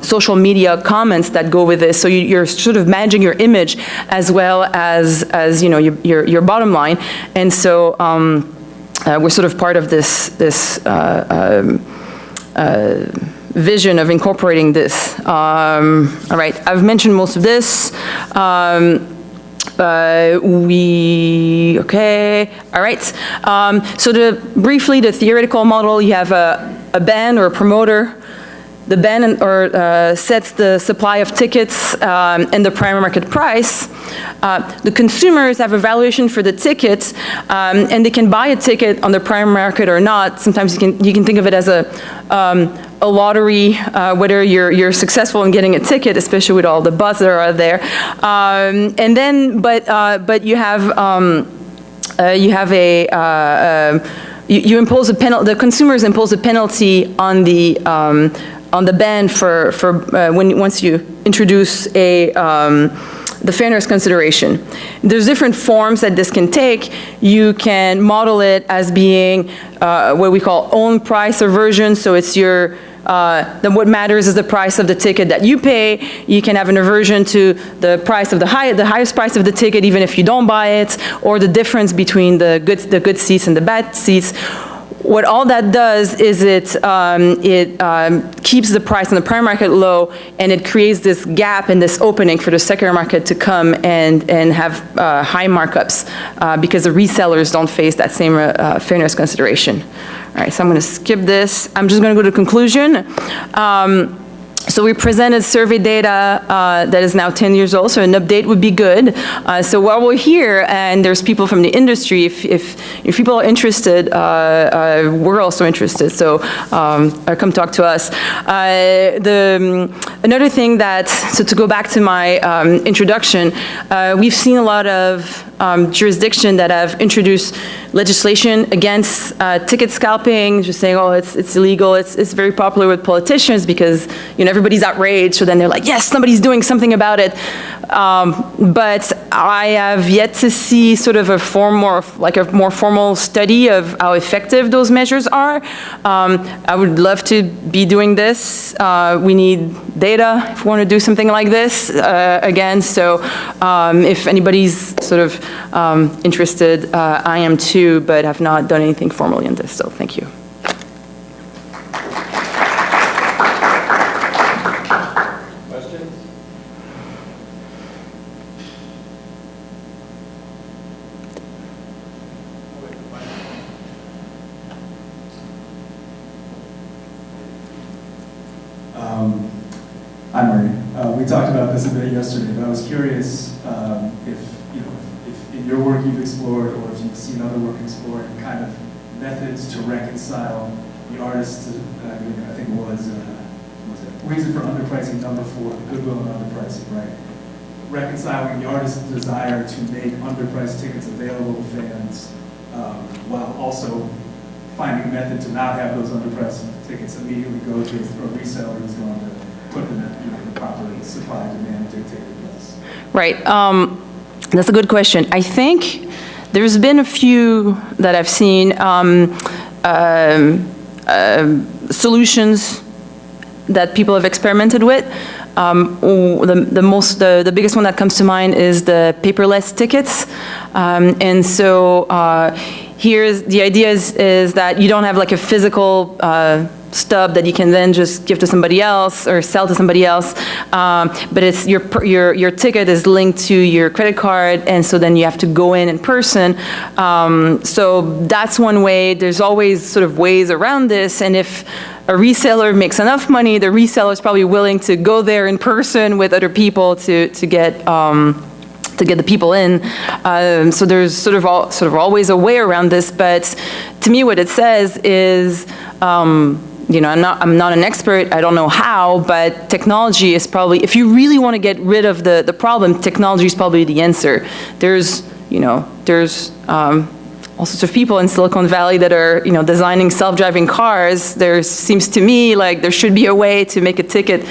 social media comments that go with this. So you're sort of managing your image as well as you know, your bottom line. And so we're sort of part of this vision of incorporating this. All right, I've mentioned most of this. Okay, all right. So briefly, the theoretical model, you have a band or a promoter. The band sets the supply of tickets and the primary market price. The consumers have a valuation for the ticket, and they can buy a ticket on the primary market or not. Sometimes you can think of it as a lottery, whether you're successful in getting a ticket, especially with all the buzz that are out there. And then, but you have you impose a penalty. The consumers impose a penalty on the band for once you introduce the fairness consideration. There's different forms that this can take. You can model it as being what we call own price aversion. So it's then what matters is the price of the ticket that you pay. You can have an aversion to the price of the highest price of the ticket, even if you don't buy it, or the difference between the good seats and the bad seats. What all that does is it keeps the price on the primary market low, and it creates this gap and this opening for the secondary market to come and have high markups because the resellers don't face that same fairness consideration. All right, so I'm going to skip this. I'm just going to go to conclusion. So we presented survey data that is now 10 years old, so an update would be good. So while we're here, and there's people from the industry, if people are interested, we're also interested, so come talk to us. Another thing so to go back to my introduction, we've seen a lot of jurisdictions that have introduced legislation against ticket scalping, just saying, oh, it's illegal. It's very popular with politicians because, you know, everybody's outraged, so then they're like, yes, somebody's doing something about it. But I have yet to see sort of a more formal study of how effective those measures are. I would love to be doing this. We need data if we want to do something like this again. So if anybody's sort of interested, I am too, but have not done anything formally on this. So thank you. Hi, Marty. We talked about this a bit yesterday, but I was curious if in your work you've explored, or if you've seen other work explored, kind of methods to reconcile the artist, I think it was reason for underpricing number 4, goodwill and underpricing, right? reconciling the artist's desire to make underpriced tickets available to fans, while also finding a method to not have those underpriced tickets immediately go to a reseller who's going to put them in the proper supply and demand dictated place. Right. That's a good question. I think there's been a few that I've seen solutions that people have experimented with. The biggest one that comes to mind is the paperless tickets. And so here's the idea is that you don't have like a physical stub that you can then just give to somebody else or sell to somebody else, but it's your ticket is linked to your credit card, and so then you have to go in person. So that's one way. There's always sort of ways around this, and if a reseller makes enough money, the reseller is probably willing to go there in person with other people to get the people in. So there's sort of always a way around this, but to me what it says is, I'm not an expert, I don't know how, but technology is probably, if you really want to get rid of the problem, technology is probably the answer. There's all sorts of people in Silicon Valley that are, designing self-driving cars. There seems to me like there should be a way to make a ticket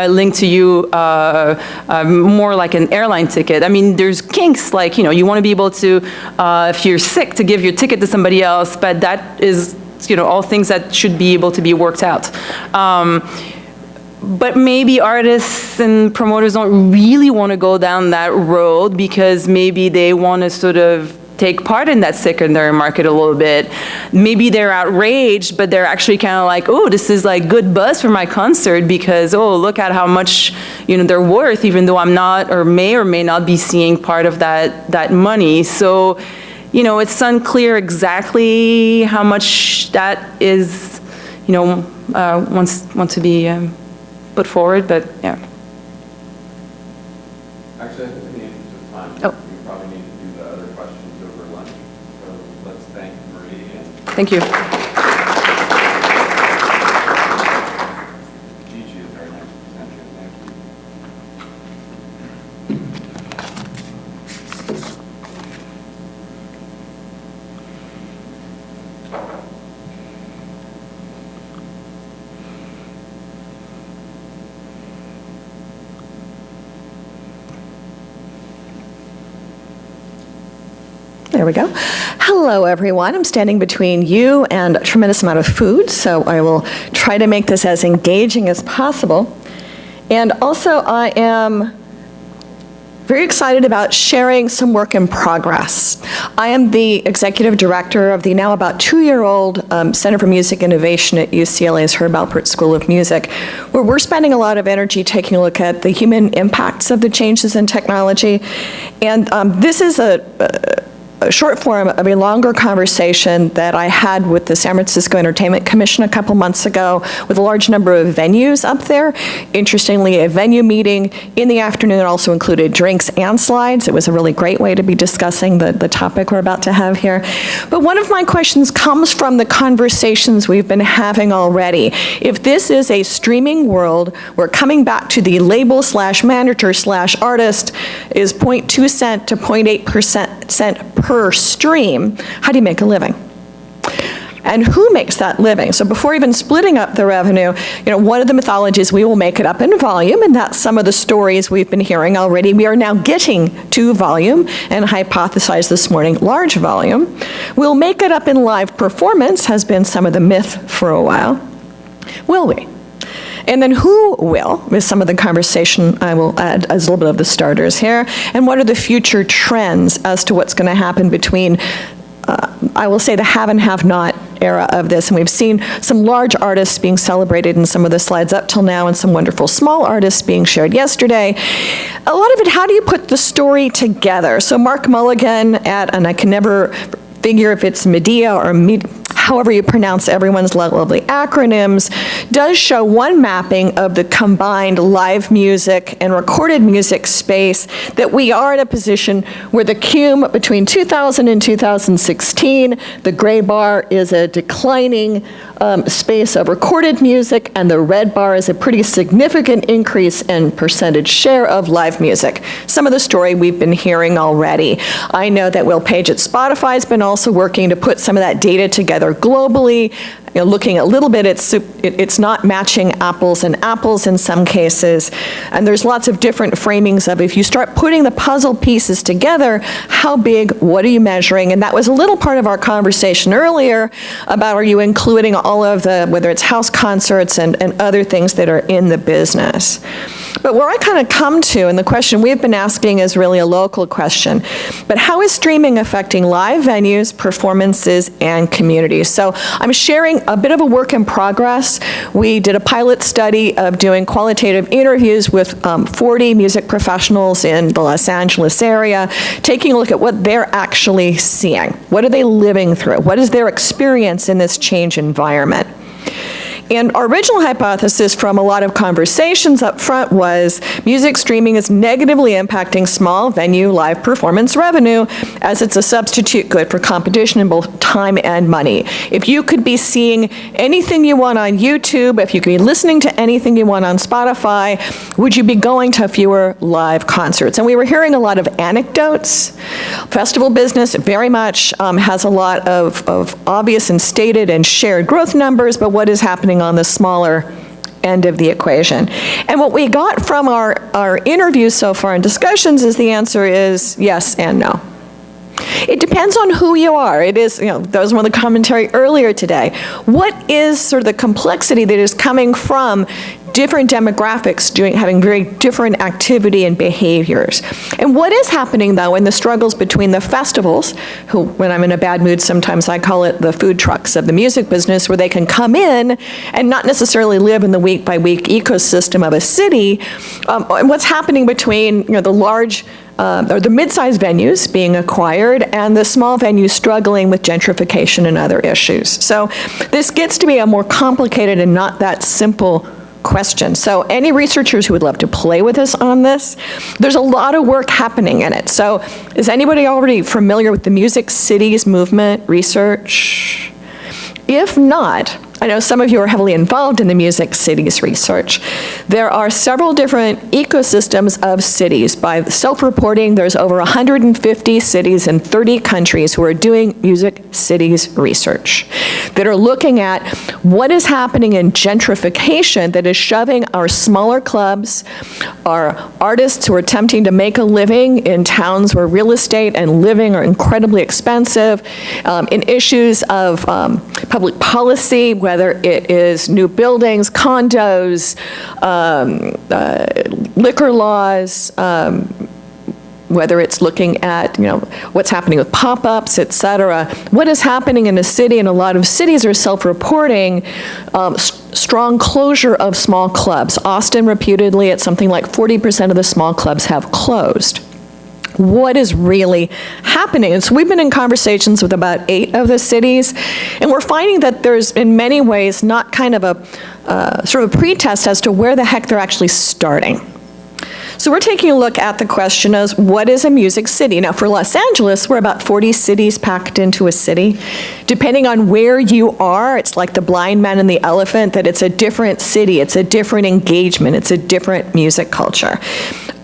linked to you more like an airline ticket. I mean, there's kinks, like, you want to be able to, if you're sick, to give your ticket to somebody else, but that is, all things that should be able to be worked out. But maybe artists and promoters don't really want to go down that road because maybe they want to sort of take part in that secondary market a little bit. Maybe they're outraged, but they're actually kind of like, oh, this is like good buzz for my concert because, oh, look at how much, they're worth, even though I'm not or may not be seeing part of that money. So, it's unclear exactly how much that is, wants to be put forward, but yeah. Actually, I think in the interest of time, Oh. we probably need to do the other questions over lunch. So let's thank Marie and Thank you. Gigi is our next presenter. Thank you. There we go. Hello, everyone. I'm standing between you and a tremendous amount of food, so I will try to make this as engaging as possible. And also, I am very excited about sharing some work in progress. I am the executive director of the now about 2-year-old Center for Music Innovation at UCLA's Herb Alpert School of Music, where we're spending a lot of energy taking a look at the human impacts of the changes in technology. And this is a short form of a longer conversation that I had with the San Francisco Entertainment Commission a couple months ago with a large number of venues up there. Interestingly, a venue meeting in the afternoon also included drinks and slides. It was a really great way to be discussing the topic we're about to have here. But one of my questions comes from the conversations we've been having already. If this is a streaming world, we're coming back to the label / manager / artist is 0.2 cent to 0.8% per stream. How do you make a living? And who makes that living? So before even splitting up the revenue, one of the mythologies, we will make it up in volume, and that's some of the stories we've been hearing already. We are now getting to volume, and hypothesized this morning, large volume. We'll make it up in live performance, has been some of the myth for a while. Will we? And then who will, is some of the conversation I will add as a little bit of the starters here. And what are the future trends as to what's going to happen between, I will say, the have and have not era of this. And we've seen some large artists being celebrated in some of the slides up till now and some wonderful small artists being shared yesterday. A lot of it, how do you put the story together? So Mark Mulligan and I can never figure if it's Medea or however you pronounce everyone's lovely acronyms, does show one mapping of the combined live music and recorded music space, that we are in a position where the cume between 2000 and 2016, the gray bar is a declining space of recorded music, and the red bar is a pretty significant increase in percentage share of live music. Some of the story we've been hearing already. I know that Will Page at Spotify has been also working to put some of that data together globally. Looking a little bit, it's not matching apples and apples in some cases, and there's lots of different framings of if you start putting the puzzle pieces together, how big, what are you measuring? And that was a little part of our conversation earlier about are you including all of the, whether it's house concerts and other things that are in the business. But where I kind of come to, and the question we've been asking is really a local question, but how is streaming affecting live venues, performances, and communities? So I'm sharing a bit of a work in progress. We did a pilot study of doing qualitative interviews with 40 music professionals in the Los Angeles area, taking a look at what they're actually seeing. What are they living through? What is their experience in this change environment? And our original hypothesis from a lot of conversations up front was music streaming is negatively impacting small venue live performance revenue as it's a substitute good for competition in both time and money. If you could be seeing anything you want on YouTube, if you could be listening to anything you want on Spotify, would you be going to fewer live concerts? And we were hearing a lot of anecdotes. Festival business very much has a lot of obvious and stated and shared growth numbers, but what is happening on the smaller end of the equation? And what we got from our interviews so far and discussions is the answer is yes and no. It depends on who you are. It is, that was one of the commentary earlier today. What is sort of the complexity that is coming from different demographics having very different activity and behaviors? And what is happening, though, in the struggles between the festivals, who, when I'm in a bad mood, sometimes I call it the food trucks of the music business, where they can come in and not necessarily live in the week-by-week ecosystem of a city, and what's happening between the large or the mid-sized venues being acquired and the small venues struggling with gentrification and other issues. So this gets to be a more complicated and not that simple question. So any researchers who would love to play with us on this, there's a lot of work happening in it. So is anybody already familiar with the Music Cities movement research? If not, I know some of you are heavily involved in the Music Cities research. There are several different ecosystems of cities. By self-reporting, there's over 150 cities in 30 countries who are doing Music Cities research that are looking at what is happening in gentrification that is shoving our smaller clubs, our artists who are attempting to make a living in towns where real estate and living are incredibly expensive, in issues of public policy, whether it is new buildings, condos, liquor laws, whether it's looking at what's happening with pop-ups, et cetera. What is happening in a city, and a lot of cities are self-reporting, strong closure of small clubs. Austin, reputedly, at something like 40% of the small clubs have closed. What is really happening? And so we've been in conversations with about 8 of the cities, and we're finding that there's, in many ways, not kind of a sort of a pretest as to where the heck they're actually starting. So we're taking a look at the question of what is a music city? Now for Los Angeles, we're about 40 cities packed into a city. Depending on where you are, it's like the blind man and the elephant, that it's a different city, it's a different engagement, it's a different music culture.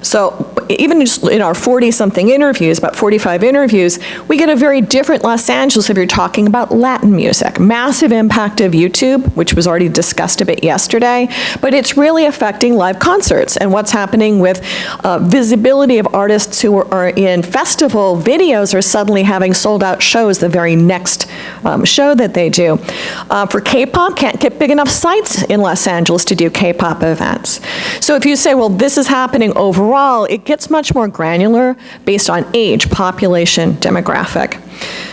So even just in our 40-something interviews, about 45 interviews, we get a very different Los Angeles if you're talking about Latin music. Massive impact of YouTube, which was already discussed a bit yesterday, but it's really affecting live concerts and what's happening with visibility of artists who are in festival videos are suddenly having sold-out shows the very next show that they do. For K-pop, can't get big enough sites in Los Angeles to do K-pop events. So if you say, well, this is happening overall, it gets much more granular based on age, population, demographic.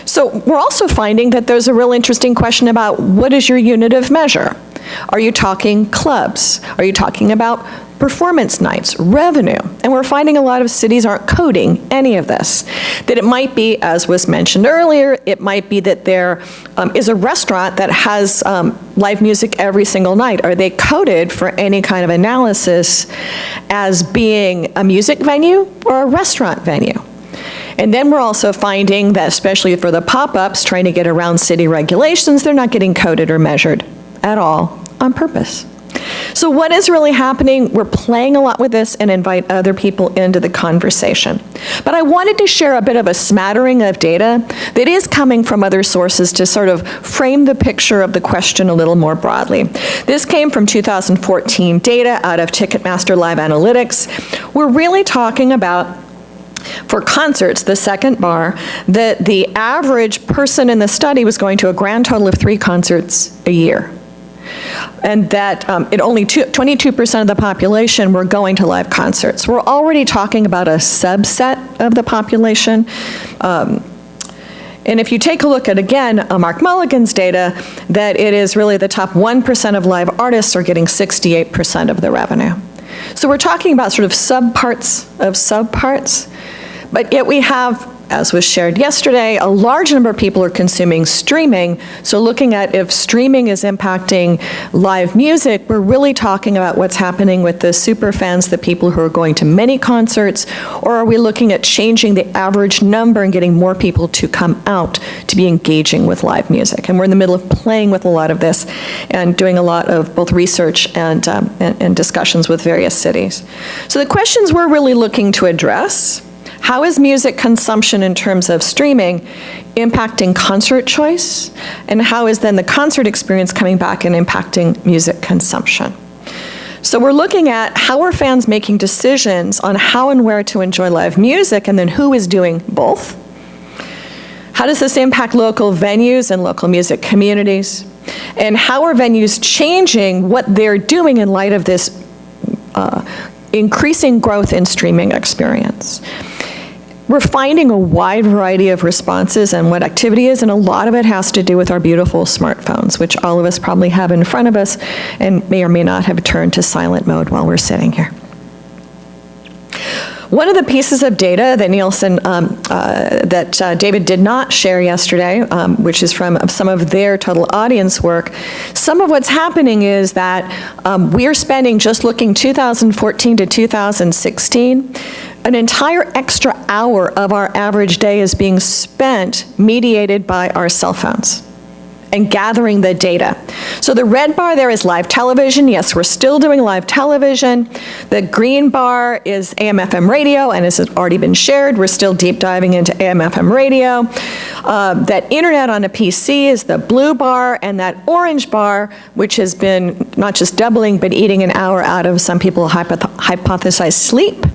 So we're also finding that there's a real interesting question about what is your unit of measure? Are you talking clubs? Are you talking about performance nights, revenue? And we're finding a lot of cities aren't coding any of this. That it might be, as was mentioned earlier, it might be that there is a restaurant that has live music every single night. Are they coded for any kind of analysis as being a music venue or a restaurant venue? And then we're also finding that, especially for the pop-ups, trying to get around city regulations, they're not getting coded or measured at all on purpose. So what is really happening? We're playing a lot with this and invite other people into the conversation. But I wanted to share a bit of a smattering of data that is coming from other sources to sort of frame the picture of the question a little more broadly. This came from 2014 data out of Ticketmaster Live Analytics. We're really talking about, for concerts, the second bar, that the average person in the study was going to a grand total of 3 concerts a year. And that only 22% of the population were going to live concerts. We're already talking about a subset of the population. And if you take a look at, again, Mark Mulligan's data, that it is really the top 1% of live artists are getting 68% of the revenue. So we're talking about sort of subparts of subparts, but yet we have, as was shared yesterday, a large number of people are consuming streaming. So looking at if streaming is impacting live music, we're really talking about what's happening with the super fans, the people who are going to many concerts, or are we looking at changing the average number and getting more people to come out to be engaging with live music? And we're in the middle of playing with a lot of this and doing a lot of both research and discussions with various cities. So the questions we're really looking to address: how is music consumption in terms of streaming impacting concert choice? And how is then the concert experience coming back and impacting music consumption? So we're looking at how are fans making decisions on how and where to enjoy live music, and then who is doing both? How does this impact local venues and local music communities? And how are venues changing what they're doing in light of this increasing growth in streaming experience? We're finding a wide variety of responses and what activity is, and a lot of it has to do with our beautiful smartphones, which all of us probably have in front of us and may or may not have turned to silent mode while we're sitting here. One of the pieces of data that Nielsen, David did not share yesterday, which is from some of their total audience work, some of what's happening is that we're spending, just looking 2014 to 2016, an entire extra hour of our average day is being spent mediated by our cell phones and gathering the data. So the red bar there is live television. Yes, we're still doing live television. The green bar is AM/FM radio, and as has already been shared, we're still deep diving into AM/FM radio. That internet on a PC is the blue bar, and that orange bar, which has been not just doubling, but eating an hour out of some people hypothesize sleep,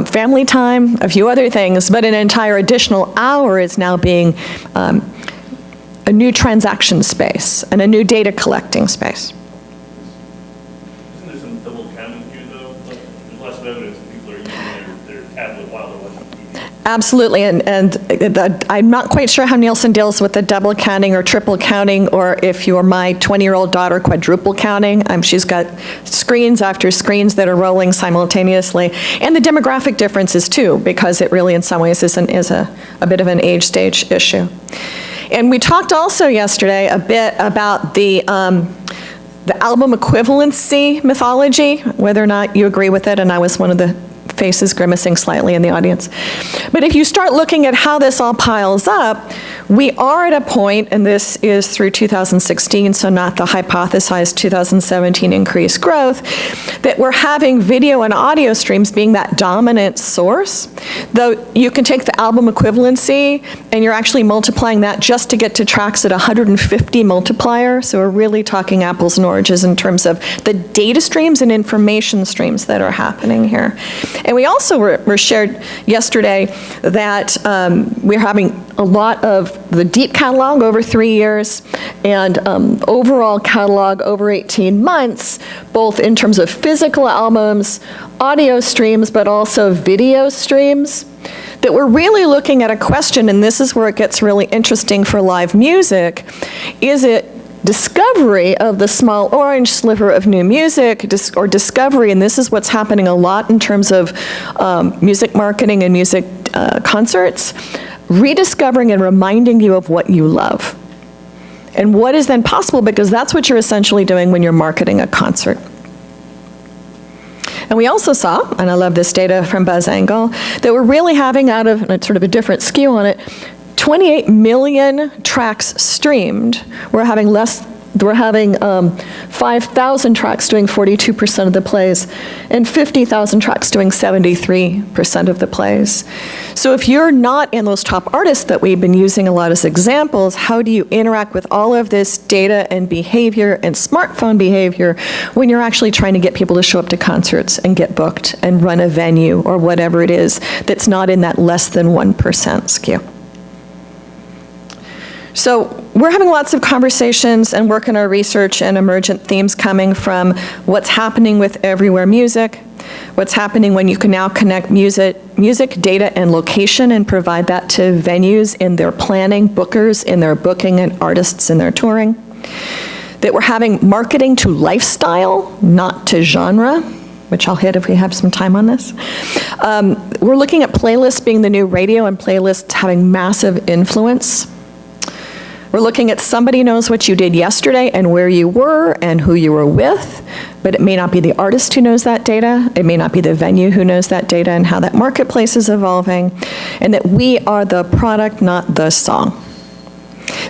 family time, a few other things, but an entire additional hour is now being a new transaction space and a new data collecting space. Isn't there some double counting here, though? There's lots of evidence that people are using their tablet while they're watching TV. Absolutely, and I'm not quite sure how Nielsen deals with the double counting or triple counting, or if you're my 20-year-old daughter, quadruple counting. She's got screens after screens that are rolling simultaneously. And the demographic differences too, because it really in some ways is a bit of an age stage issue. And we talked also yesterday a bit about the album equivalency mythology, whether or not you agree with it, and I was one of the faces grimacing slightly in the audience. But if you start looking at how this all piles up, we are at a point, and this is through 2016, so not the hypothesized 2017 increased growth, that we're having video and audio streams being that dominant source. Though you can take the album equivalency and you're actually multiplying that just to get to tracks at 150 multiplier. So we're really talking apples and oranges in terms of the data streams and information streams that are happening here. And we also were shared yesterday that we're having a lot of the deep catalog over 3 years and overall catalog over 18 months, both in terms of physical albums, audio streams, but also video streams, that we're really looking at a question, and this is where it gets really interesting for live music. Is it discovery of the small orange sliver of new music, or discovery, and this is what's happening a lot in terms of music marketing and music concerts, rediscovering and reminding you of what you love. And what is then possible, because that's what you're essentially doing when you're marketing a concert. And we also saw, and I love this data from Buzz Angle, that we're really having out of, and it's sort of a different skew on it, 28 million tracks streamed. We're having 5,000 tracks doing 42% of the plays, and 50,000 tracks doing 73% of the plays. So if you're not in those top artists that we've been using a lot as examples, how do you interact with all of this data and behavior and smartphone behavior when you're actually trying to get people to show up to concerts and get booked and run a venue or whatever it is that's not in that less than 1% skew? So we're having lots of conversations and work in our research and emergent themes coming from what's happening with everywhere music, what's happening when you can now connect music, data, and location and provide that to venues in their planning, bookers in their booking, and artists in their touring. That we're having marketing to lifestyle, not to genre, which I'll hit if we have some time on this. We're looking at playlists being the new radio and playlists having massive influence. We're looking at somebody knows what you did yesterday and where you were and who you were with, but it may not be the artist who knows that data. It may not be the venue who knows that data and how that marketplace is evolving, and that we are the product, not the song.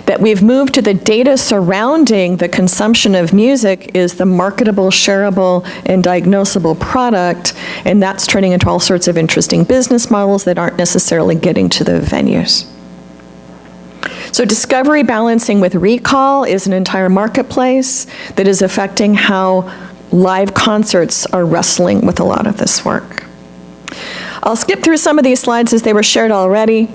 That we've moved to the data surrounding the consumption of music is the marketable, shareable, and diagnosable product, and that's turning into all sorts of interesting business models that aren't necessarily getting to the venues. So discovery balancing with recall is an entire marketplace that is affecting how live concerts are wrestling with a lot of this work. I'll skip through some of these slides as they were shared already,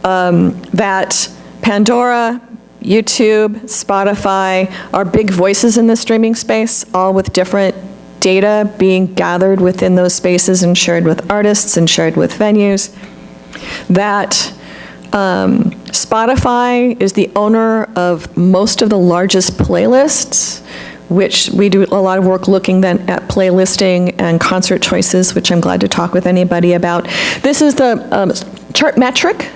that Pandora, YouTube, Spotify are big voices in the streaming space, all with different data being gathered within those spaces and shared with artists and shared with venues. That Spotify is the owner of most of the largest playlists, which we do a lot of work looking then at playlisting and concert choices, which I'm glad to talk with anybody about. This is the Chartmetric,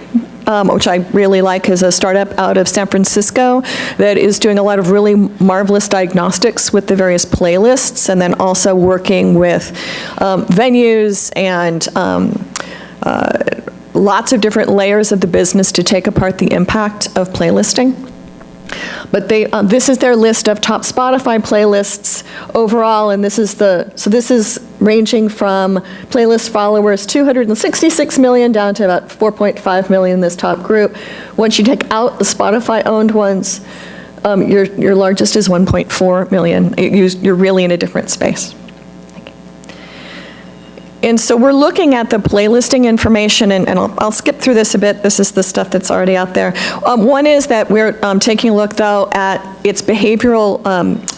which I really like, is a startup out of San Francisco that is doing a lot of really marvelous diagnostics with the various playlists, and then also working with venues and lots of different layers of the business to take apart the impact of playlisting. But this is their list of top Spotify playlists overall, and this is ranging from playlist followers, 266 million down to about 4.5 million in this top group. Once you take out the Spotify-owned ones, your largest is 1.4 million. You're really in a different space. And so we're looking at the playlisting information, and I'll skip through this a bit. This is the stuff that's already out there. One is that we're taking a look, though, at its behavioral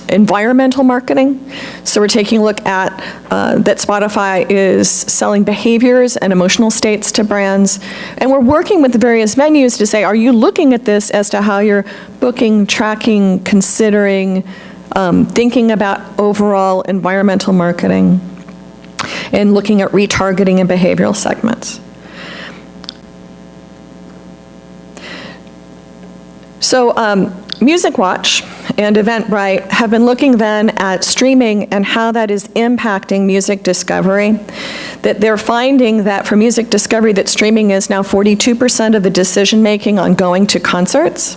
environmental marketing. So we're taking a look at that Spotify is selling behaviors and emotional states to brands. And we're working with the various venues to say, are you looking at this as to how you're booking, tracking, considering, thinking about overall environmental marketing, and looking at retargeting and behavioral segments. So Music Watch and Eventbrite have been looking then at streaming and how that is impacting music discovery. That they're finding that for music discovery, that streaming is now 42% of the decision-making on going to concerts.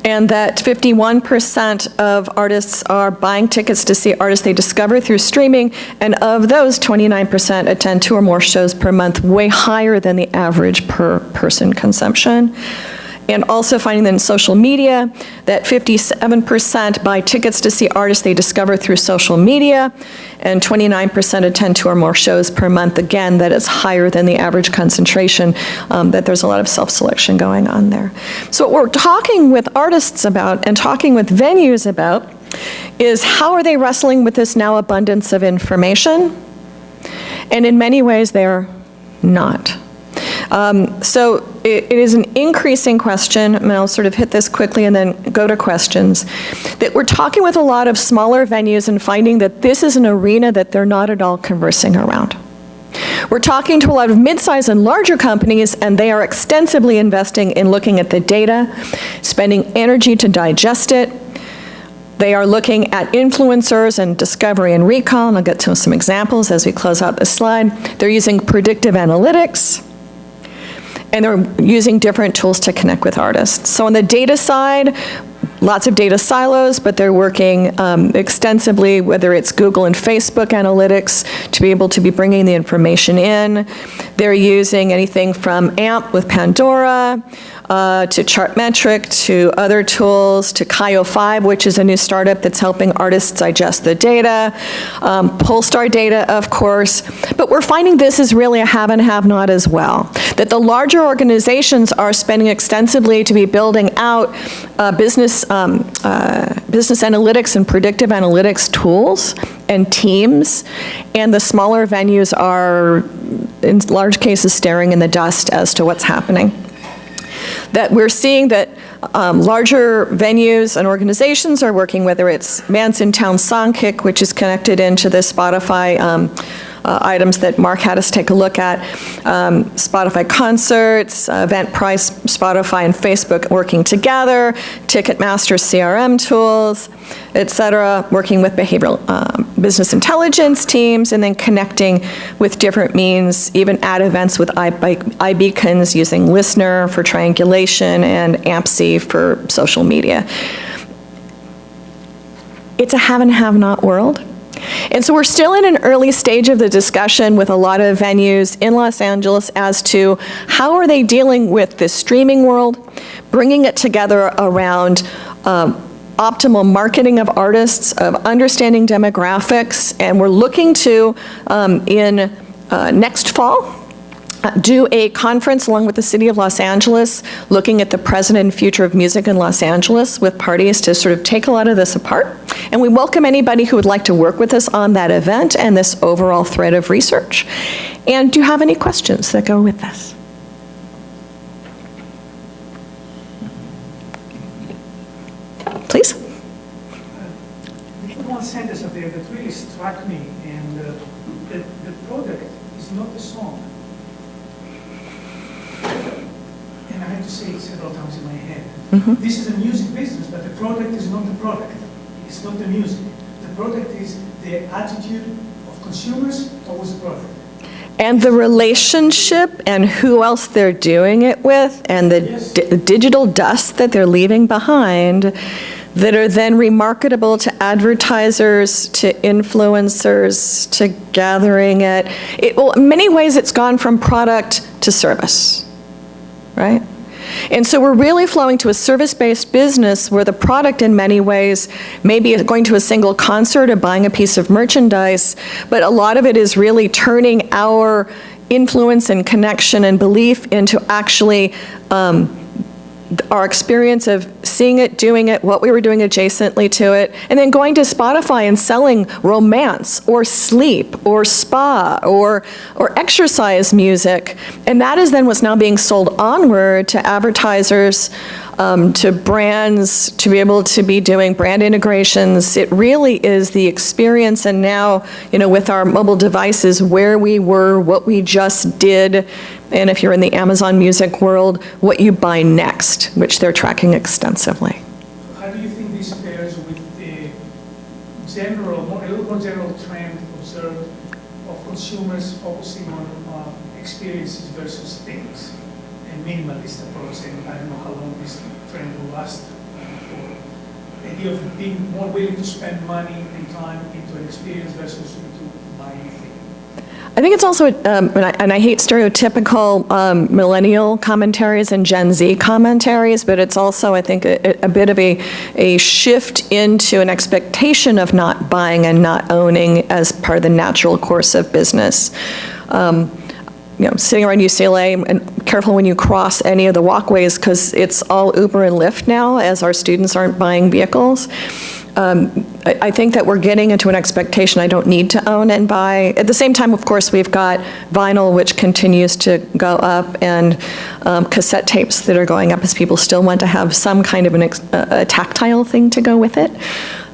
And that 51% of artists are buying tickets to see artists they discover through streaming, and of those, 29% attend 2 or more shows per month, way higher than the average per person consumption. And also finding that in social media, that 57% buy tickets to see artists they discover through social media, and 29% attend 2 or more shows per month. Again, that is higher than the average concentration, that there's a lot of self-selection going on there. So what we're talking with artists about and talking with venues about is how are they wrestling with this now abundance of information? And in many ways, they're not. So it is an increasing question, and I'll sort of hit this quickly and then go to questions, that we're talking with a lot of smaller venues and finding that this is an arena that they're not at all conversing around. We're talking to a lot of mid-sized and larger companies, and they are extensively investing in looking at the data, spending energy to digest it, They are looking at influencers and discovery and recall, and I'll get to some examples as we close out this slide. They're using predictive analytics, and they're using different tools to connect with artists. So on the data side, lots of data silos, but they're working extensively, whether it's Google and Facebook analytics, to be able to be bringing the information in. They're using anything from AMP with Pandora, to Chartmetric, to other tools, to Kio5, which is a new startup that's helping artists digest the data, Polestar data, of course. But we're finding this is really a have and have not as well, that the larger organizations are spending extensively to be building out business analytics and predictive analytics tools and teams, and the smaller venues are, in large cases, staring in the dust as to what's happening. That we're seeing that larger venues and organizations are working, whether it's Manson Town Songkick, which is connected into the Spotify items that Mark had us take a look at, Spotify concerts, Eventbrite, Spotify, and Facebook working together, Ticketmaster CRM tools, et cetera, working with behavioral business intelligence teams, and then connecting with different means, even at events with iBeacons using Listener for triangulation and AMPC for social media. It's a have and have not world. And so we're still in an early stage of the discussion with a lot of venues in Los Angeles as to how are they dealing with this streaming world, bringing it together around optimal marketing of artists, of understanding demographics, and we're looking to, in next fall, do a conference along with the City of Los Angeles, looking at the present and future of music in Los Angeles with parties to sort of take a lot of this apart. And we welcome anybody who would like to work with us on that event and this overall thread of research. And do you have any questions that go with this? Please. You put one sentence up there that really struck me, and the product is not the song. And I had to say it several times in my head. Mm-hmm. This is a music business, but the product is not the product. It's not the music. The product is the attitude of consumers towards the product. And the relationship and who else they're doing it with, and the Yes. digital dust that they're leaving behind, that are then remarketable to advertisers, to influencers, to gathering it. Well, in many ways, it's gone from product to service, right? And so we're really flowing to a service-based business where the product in many ways may be going to a single concert or buying a piece of merchandise, but a lot of it is really turning our influence and connection and belief into actually our experience of seeing it, doing it, what we were doing adjacently to it, and then going to Spotify and selling romance or sleep or spa or exercise music. And that is then what's now being sold onward to advertisers, to brands, to be able to be doing brand integrations. It really is the experience, and now, with our mobile devices, where we were, what we just did, and if you're in the Amazon Music world, what you buy next, which they're tracking extensively. How do you think this pairs with the general, a little more general trend observed of consumers focusing on experiences versus things, and minimalist approach? And I don't know how long this trend will last for. The idea of being more willing to spend money and time into an experience versus into buying a thing. I think it's also, and I hate stereotypical millennial commentaries and Gen Z commentaries, but it's also, I think, a bit of a shift into an expectation of not buying and not owning as part of the natural course of business. Sitting around UCLA, and careful when you cross any of the walkways, because it's all Uber and Lyft now, as our students aren't buying vehicles. I think that we're getting into an expectation I don't need to own and buy. At the same time, of course, we've got vinyl, which continues to go up, and cassette tapes that are going up as people still want to have some kind of a tactile thing to go with it.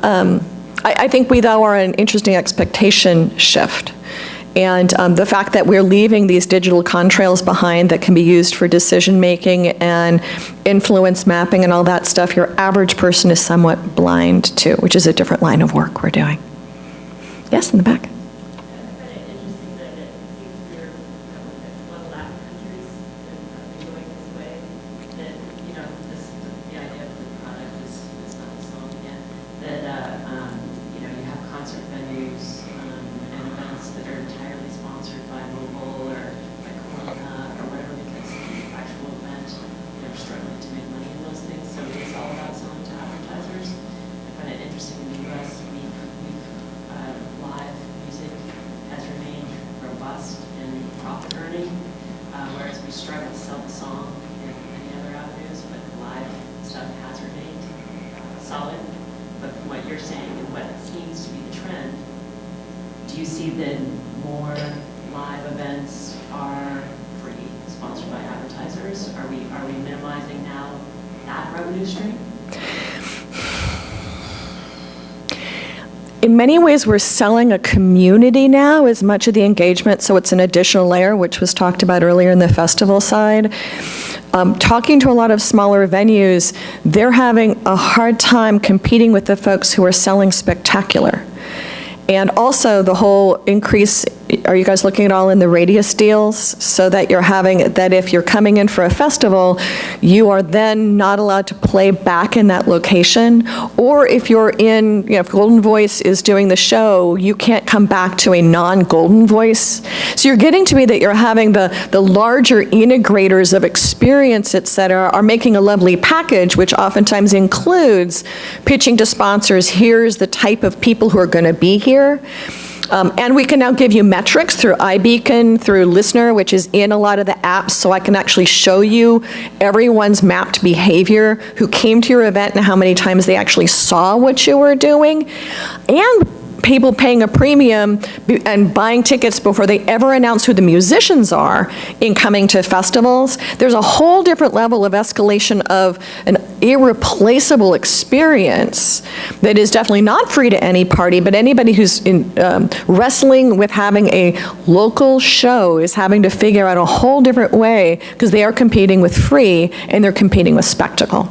I think we, though, are an interesting expectation shift. And the fact that we're leaving these digital contrails behind that can be used for decision-making and influence mapping and all that stuff, your average person is somewhat blind to, which is a different line of work we're doing. Yes, in the back. I find it interesting that it seems you're one of the Latin countries that have been going this way, that, you know, the idea of the product is not the song yet, that, you know, you have concert venues and events that are entirely sponsored by mobile or by Corona or whatever, because the actual event, they're struggling to make money in those things, so it's all about selling to advertisers. I find it interesting in the US, live music has remained robust and profit earning, whereas we struggle to sell the song in many other avenues, but live stuff has remained solid. But from what you're saying and what seems to be the trend, do you see that more live events are free, sponsored by advertisers? Are we minimizing now that revenue stream? In many ways, we're selling a community now as much of the engagement, so it's an additional layer, which was talked about earlier in the festival side. Talking to a lot of smaller venues, they're having a hard time competing with the folks who are selling spectacular. And also the whole increase, are you guys looking at all in the radius deals? So that you're having, that if you're coming in for a festival, you are then not allowed to play back in that location. Or if you're in, you know, if Golden Voice is doing the show, you can't come back to a non-Golden Voice. So you're getting to be that you're having the larger integrators of experience, et cetera, are making a lovely package, which oftentimes includes pitching to sponsors, here's the type of people who are going to be here. And we can now give you metrics through iBeacon, through Listener, which is in a lot of the apps, so I can actually show you everyone's mapped behavior, who came to your event and how many times they actually saw what you were doing. And people paying a premium and buying tickets before they ever announce who the musicians are in coming to festivals. There's a whole different level of escalation of an irreplaceable experience that is definitely not free to any party, but anybody who's wrestling with having a local show is having to figure out a whole different way, because they are competing with free and they're competing with spectacle.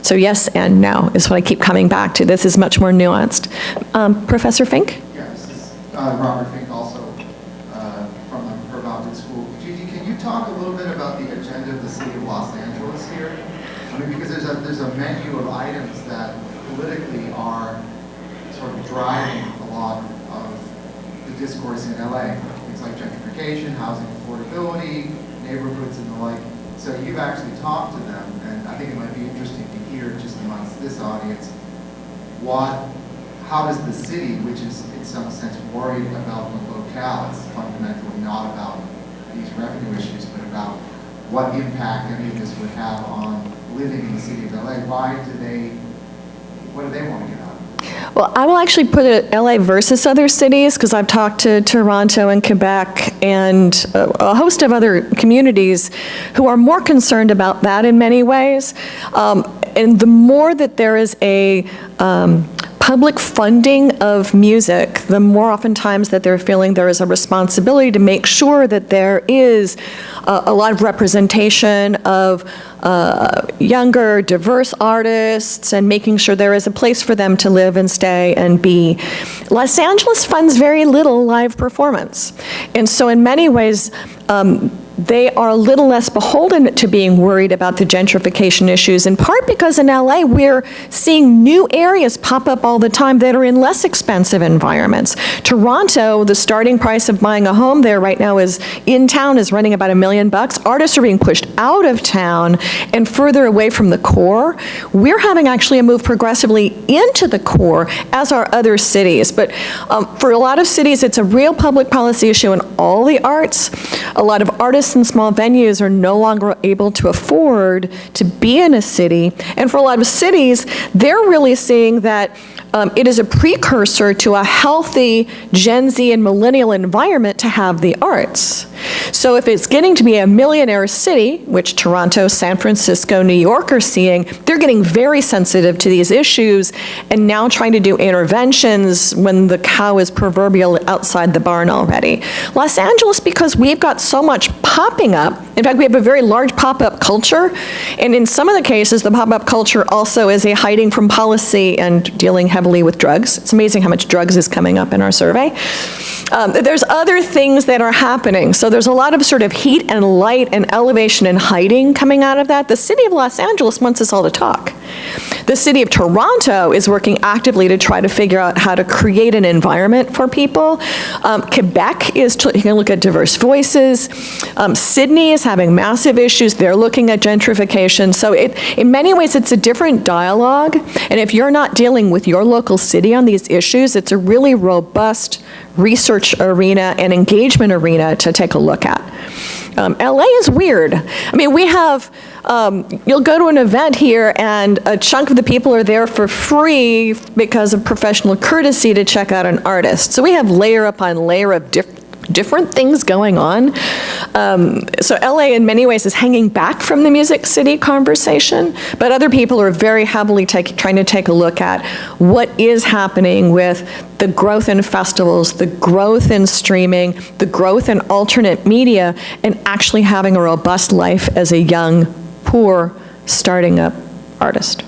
So yes and no is what I keep coming back to. This is much more nuanced. Professor Fink? Yeah, this is Robert Fink, also from the Pervaldin School. Gigi, can you talk a little bit about the agenda of the city of Los Angeles here? I mean, because there's a menu of items that politically are sort of driving a lot of the discourse in LA. Things like gentrification, housing affordability, neighborhoods and the like. So you've actually talked to them, and I think it might be interesting to hear just amongst this audience, how does the city, which is in some sense worried about the locale, it's fundamentally not about these revenue issues, but about what impact any of this would have on living in the city of LA. What do they want to get out of it? Well, I will actually put it LA versus other cities, because I've talked to Toronto and Quebec and a host of other communities who are more concerned about that in many ways. And the more that there is a public funding of music, the more oftentimes that they're feeling there is a responsibility to make sure that there is a lot of representation of younger, diverse artists, and making sure there is a place for them to live and stay and be. Los Angeles funds very little live performance. And so in many ways, they are a little less beholden to being worried about the gentrification issues, in part because in LA we're seeing new areas pop up all the time that are in less expensive environments. Toronto, the starting price of buying a home there right now is in town is running about $1 million. Artists are being pushed out of town and further away from the core. We're having actually a move progressively into the core, as are other cities. But for a lot of cities, it's a real public policy issue in all the arts. A lot of artists and small venues are no longer able to afford to be in a city. And for a lot of cities, they're really seeing that it is a precursor to a healthy Gen Z and millennial environment to have the arts. So if it's getting to be a millionaire city, which Toronto, San Francisco, New York are seeing, they're getting very sensitive to these issues and now trying to do interventions when the cow is proverbial outside the barn already. Los Angeles, because we've got so much popping up, in fact, we have a very large pop-up culture, and in some of the cases, the pop-up culture also is a hiding from policy and dealing heavily with drugs. It's amazing how much drugs is coming up in our survey. There's other things that are happening. So there's a lot of sort of heat and light and elevation and hiding coming out of that. The city of Los Angeles wants us all to talk. The city of Toronto is working actively to try to figure out how to create an environment for people. Quebec is, you can look at diverse voices. Sydney is having massive issues. They're looking at gentrification. So in many ways, it's a different dialogue. And if you're not dealing with your local city on these issues, it's a really robust research arena and engagement arena to take a look at. LA is weird. I mean, we have, you'll go to an event here and a chunk of the people are there for free because of professional courtesy to check out an artist. So we have layer upon layer of different things going on. So LA in many ways is hanging back from the Music City conversation, but other people are very heavily trying to take a look at what is happening with the growth in festivals, the growth in streaming, the growth in alternate media, and actually having a robust life as a young, poor, starting up artist.